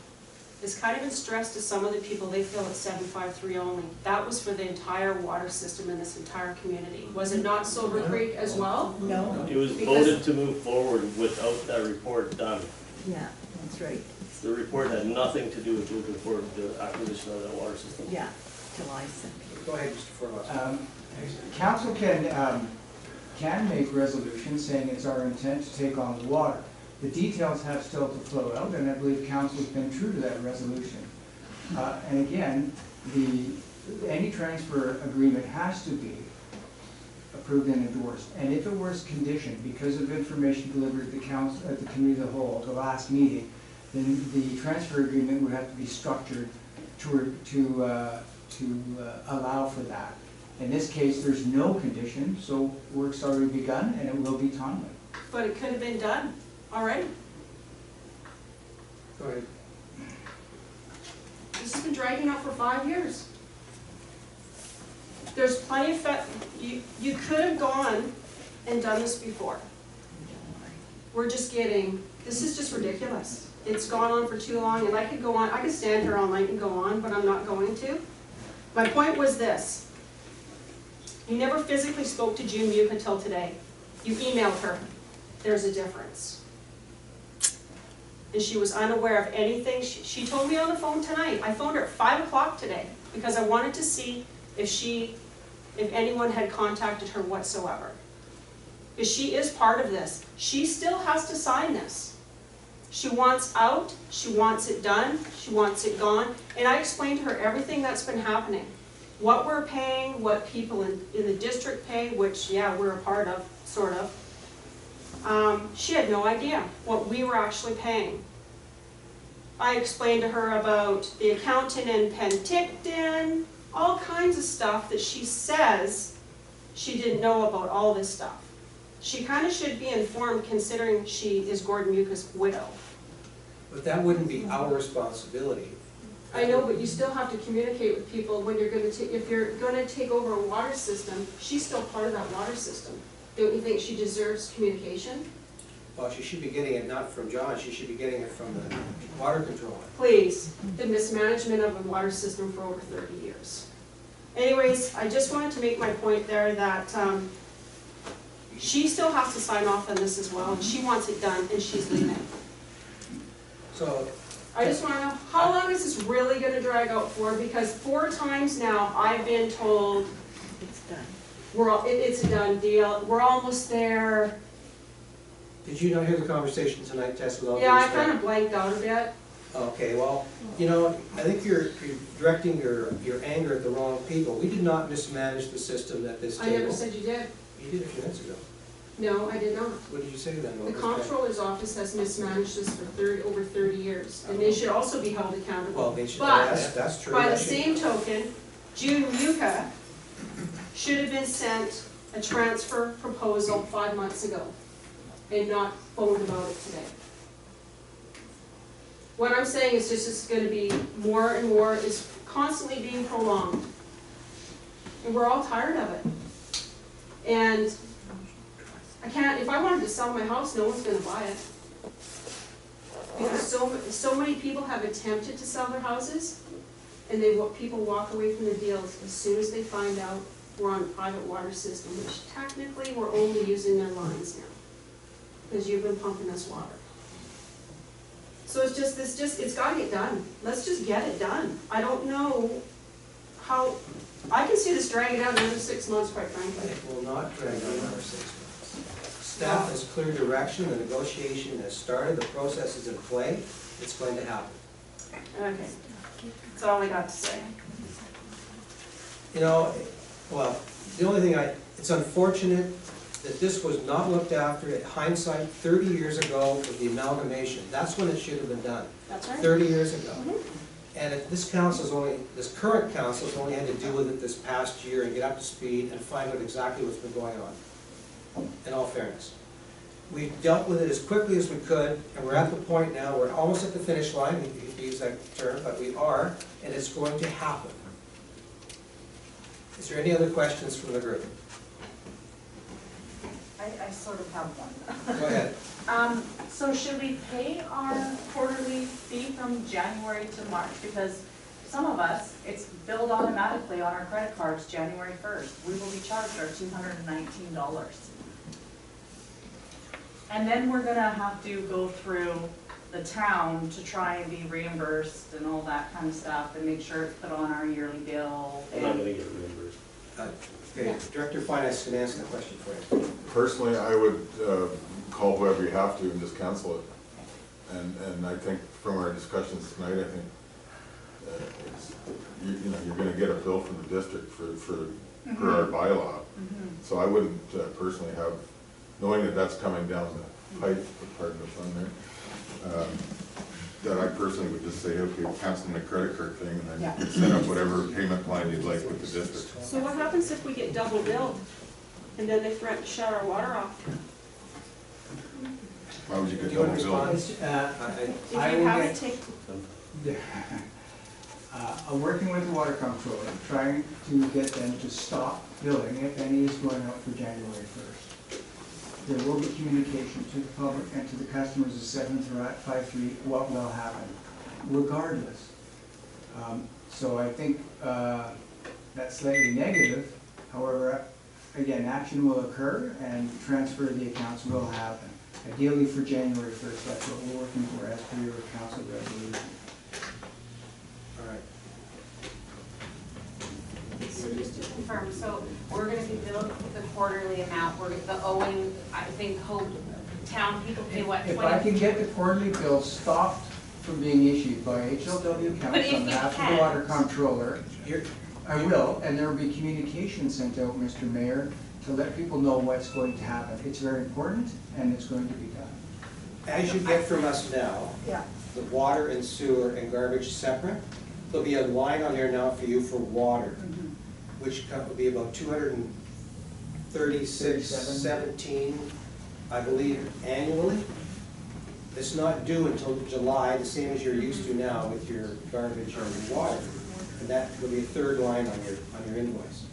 is kind of been stressed to some of the people. They feel it's 753 only. That was for the entire water system in this entire community. Was it not Silver Creek as well? No. It was voted to move forward without that report done. Yeah, that's right. The report had nothing to do with moving forward with the acquisition of that water system. Yeah, July 2nd. Go ahead, Mr. Forlowski. Council can make resolutions saying it's our intent to take on the water. The details have still to flow out, and I believe council's been true to that resolution. And again, any transfer agreement has to be approved and endorsed. And if it was conditioned because of information delivered to the council, at the committee of the whole, the last meeting, then the transfer agreement would have to be structured to allow for that. In this case, there's no condition, so work's already begun and it will be timely. But it could have been done already. Go ahead. This has been dragging out for 5 years. There's plenty of, you could have gone and done this before. We're just getting, this is just ridiculous. It's gone on for too long, and I could go on, I could stand here all night and go on, but I'm not going to. My point was this. You never physically spoke to June Muke until today. You emailed her. There's a difference. And she was unaware of anything. She told me on the phone tonight. I phoned her at 5 o'clock today because I wanted to see if anyone had contacted her whatsoever. Because she is part of this. She still has to sign this. She wants out, she wants it done, she wants it gone. And I explained to her everything that's been happening. What we're paying, what people in the district pay, which, yeah, we're a part of, sort of. She had no idea what we were actually paying. I explained to her about the accountant in Penticton, all kinds of stuff that she says she didn't know about all this stuff. She kind of should be informed considering she is Gordon Muca's widow. But that wouldn't be our responsibility. I know, but you still have to communicate with people when you're going to, if you're going to take over a water system, she's still part of that water system. Don't you think she deserves communication? Well, she should be getting it not from John, she should be getting it from the water controller. Please, the mismanagement of a water system for over 30 years. Anyways, I just wanted to make my point there that she still has to sign off on this as well, and she wants it done, and she's leaving. So, I just want to know, how long is this really going to drag out for? Because 4 times now, I've been told It's done. it's a done deal. We're almost there. did you not hear the conversation tonight, Tess, with all due Yeah, I respect? kind of blanked out a bit. Okay, well, you know, I think you're directing your anger at the wrong people. We did not mismanage the system at this I table. never said you did. You did a few minutes ago. No, I did not. What did you say then? The What was that? comptroller's office has mismanaged this for over 30 years, and they should also be held accountable. Well, they should, But that's true. by the That should- same token, June Muca should have been sent a transfer proposal 5 months ago and not phoned about it today. What I'm saying is just it's going to be more and more, it's constantly being prolonged. And we're all tired of it. And I can't, if I wanted to sell my house, no one's going to buy it. Because so many people have attempted to sell their houses, and people walk away from the deals as soon as they find out we're on a private water system, which technically we're only using their lines now, because you've been pumping us water. So it's got to get done. Let's just get it done. I don't know how, I can see this dragging out another 6 months, quite frankly. It will not drag on another 6 months. Staff has clear direction, the negotiation has started, the process is in play, it's going to happen. Okay, that's all I got to say. You know, well, the only thing it's unfortunate that this was not looked after at hindsight 30 years ago with the amalgamation. That's when it should have been done, That's right. 30 years ago. And if this current council's only had to deal with it this past year and get up to speed and find out exactly what's been going on, in all fairness. We've dealt with it as quickly as we could, and we're at the point now, we're almost at the finish line, if you use that term, but we are, and it's going to happen. Is there any other questions from the group? I sort of have one. Go ahead. So should we pay our quarterly fee from January to March? Because some of us, it's billed automatically on our credit cards January 1st. We will be charged our $219. And then we're gonna have to go through the town to try and be reimbursed and all that kind of stuff and make sure it's put on our yearly bill. I'm not gonna get reimbursed. Okay, Director of Finance can answer the question for you. Personally, I would call whoever you have to and just cancel it. And I think from our discussions tonight, I think you know, you're gonna get a bill from the district for our bylaw. So I wouldn't personally have, knowing that that's coming down the pipe, pardon the pun there, that I personally would just say, okay, cancel the credit card thing, and then you can set up whatever payment plan you'd like with the district. So what happens if we get double billed and then they threaten to shut our water off? Why would you Do get you want double to billed? respond? If I you will have get- it take, I'm working with the water comptroller, trying to get them to stop billing if any is going out for January 1st. There will be communication to the public and to the customers of 753 what will happen, regardless. So I think that's slightly negative. However, again, action will occur and transfer of the accounts will happen. Ideally for January 1st, that's what we're working for as per your council resolution. All right. So just to confirm, so we're gonna be billed the quarterly amount, we're, the owing, I think, hope town people pay what, 20? If I can get the quarterly bill stopped from being issued by HLW But accounts if on you behalf of the can't- water comptroller, You're- I will, and there will be communication sent out, Mr. Mayor, to let people know what's going to happen. It's very important, and it's going to be done. As you get from us now, Yeah. the water and sewer and garbage separate, there'll be a line on there now for you for water, which will be about 236.17, I believe, annually. It's not due until July, the same as you're used to now with your garbage or your water. And that will be a third line on your invoice.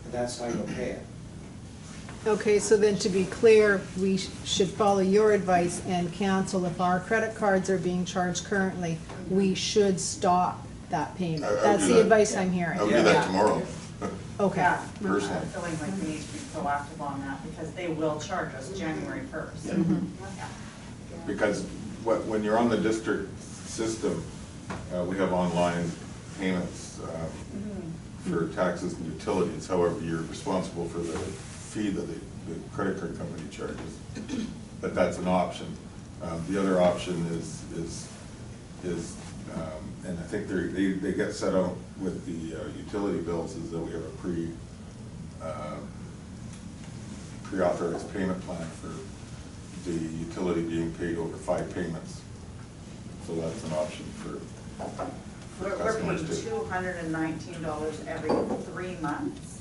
And that's how you'll pay it. Okay, so then to be clear, we should follow your advice and cancel. If our credit cards are being charged currently, we should stop that payment. I would That's do the that. advice I'm hearing. I would do that tomorrow, Okay. Yeah, personally. I'm feeling like we need to be proactive on that, because they will charge us January 1st. Yeah. Because when you're on the district system, we have online payments for taxes and utilities. However, you're responsible for the fee that the credit card company charges. But that's an option. The other option is and I think they get set out with the utility bills, is that we have a pre-authorized payment plan for the utility being paid over 5 payments. So that's an option for We're customers paying too. $219 every 3 months.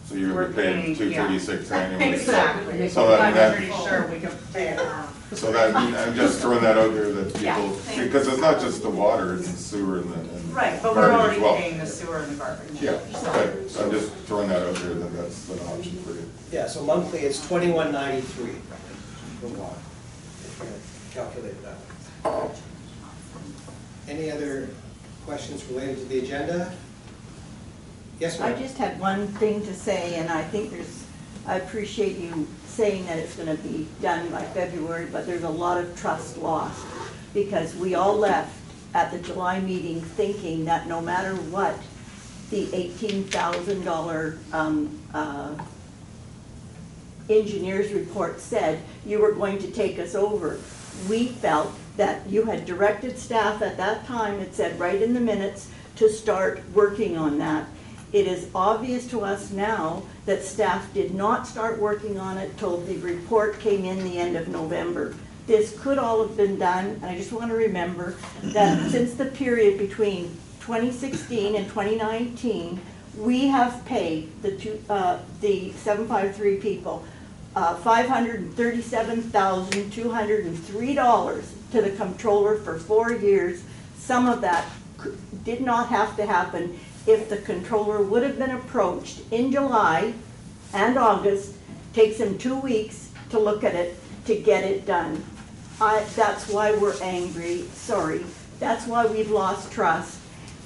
So you're We're gonna be paying paying, yeah. $236 annually. Exactly. So that- I'm pretty sure we can pay it now. So that, I'm just throwing that out there that Yeah, people, thank because it's not just the water, it's the sewer and the Right, but we're garbage already as well. paying the sewer and the garbage. Yeah, but I'm just throwing that out there that that's an option for you. Yeah, so monthly it's $21.93 for water, if you're gonna calculate it that way. Any other questions related to the agenda? Yes, I ma'am? just had one thing to say, and I think I appreciate you saying that it's gonna be done by February, but there's a lot of trust lost, because we all left at the July meeting thinking that no matter what, the $18,000 engineer's report said, you were going to take us over. We felt that you had directed staff at that time, it said right in the minutes, to start working on that. It is obvious to us now that staff did not start working on it till the report came in the end of November. This could all have been done, and I just want to remember that since the period between 2016 and 2019, we have paid the 753 people $537,203 to the comptroller for 4 years. Some of that did not have to happen if the comptroller would have been approached in July and August. Takes him 2 weeks to look at it, to get it done. That's why we're angry, sorry. That's why we've lost trust.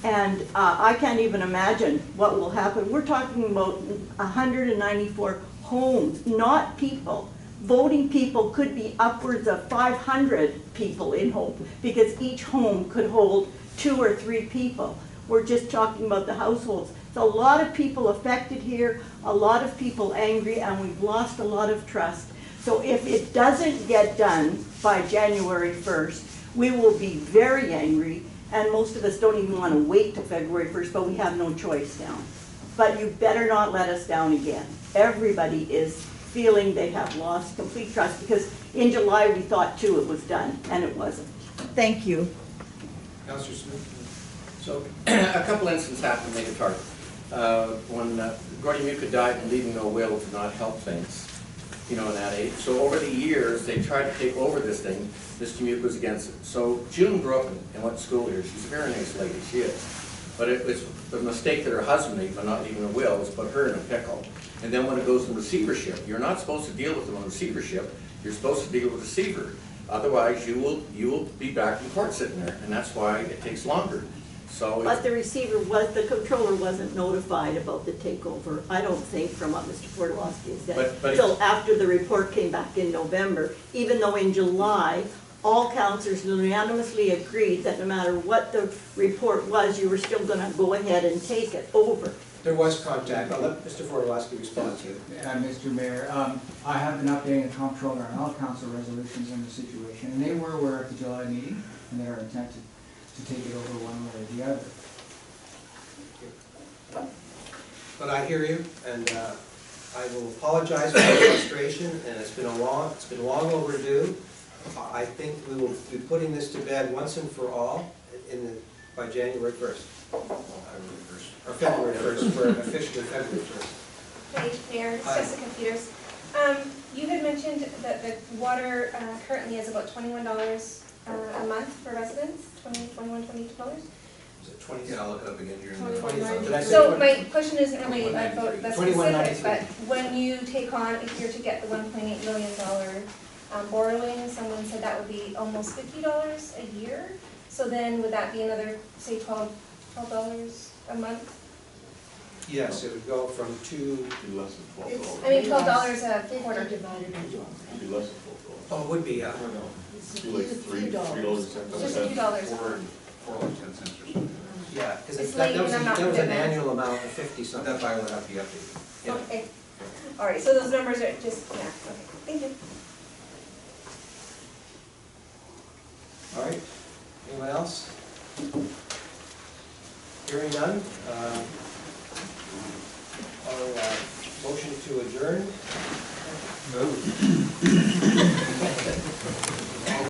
And I can't even imagine what will happen. We're talking about 194 homes, not people. Voting people could be upwards of 500 people in Hope, because each home could hold 2 or 3 people. We're just talking about the households. There's a lot of people affected here, a lot of people angry, and we've lost a lot of trust. So if it doesn't get done by January 1st, we will be very angry, and most of us don't even want to wait till February 1st, but we have no choice now. But you better not let us down again. Everybody is feeling they have lost complete trust, because in July we thought too it was done, and it wasn't. Thank you. Councillor Smith? So, a couple incidents happened to make it hard. When Gordy Muka died and leaving no will did not help things, you know, in that age. So over the years, they tried to take over this thing. Mr. Muka was against it. So June grew up and went to school here. She's a very nice lady, she is. But it was a mistake that her husband made by not leaving a will, was put her in a pickle. And then when it goes in receivership, you're not supposed to deal with them on receivership, you're supposed to deal with the receiver. Otherwise, you will be back in court sitting there, and that's why it takes longer. So But the receiver was, the controller wasn't notified about the takeover, I don't think, from what Mr. Portowski said, until after the report came back in November, even though in July, all councillors unanimously agreed that no matter what the report was, you were still gonna go ahead and take it over. There was contact. I'll let Mr. Portowski respond to you. Mr. Mayor, I have been updating the comptroller on all council resolutions on the situation, and they were aware of the July meeting, and they are intent to take it over one way or the other. But I hear you, and I will apologize for the frustration, and it's been long overdue. I think we will be putting this to bed once and for all by January 1st. Or February 1st, we're officially February 1st. Hey, Mayor, it's Jessica Peters. You had mentioned that the water currently is about $21 a month for residents, $22. Is it 20? Yeah, I'll look it up again during Did I say So 20? my question isn't really about the specifics, but 21.93. when you take on, if you're to get the $1.8 million borrowing, someone said that would be almost $50 a year. So then would that be another, say, $12 a month? Yes, it would go from two. Be less than $12. I mean, $12 a quarter. Be less than $12. Oh, it would be, yeah. Be like $3. Just $2. $4.10 or something. Yeah, because It's that late was and I'm not an good at math. annual amount of 50 something. That file would have to be updated. Yeah. Okay. All right, so those numbers are just, yeah, okay, thank you. All right, anyone else? Hearing none, motion to adjourn. Move.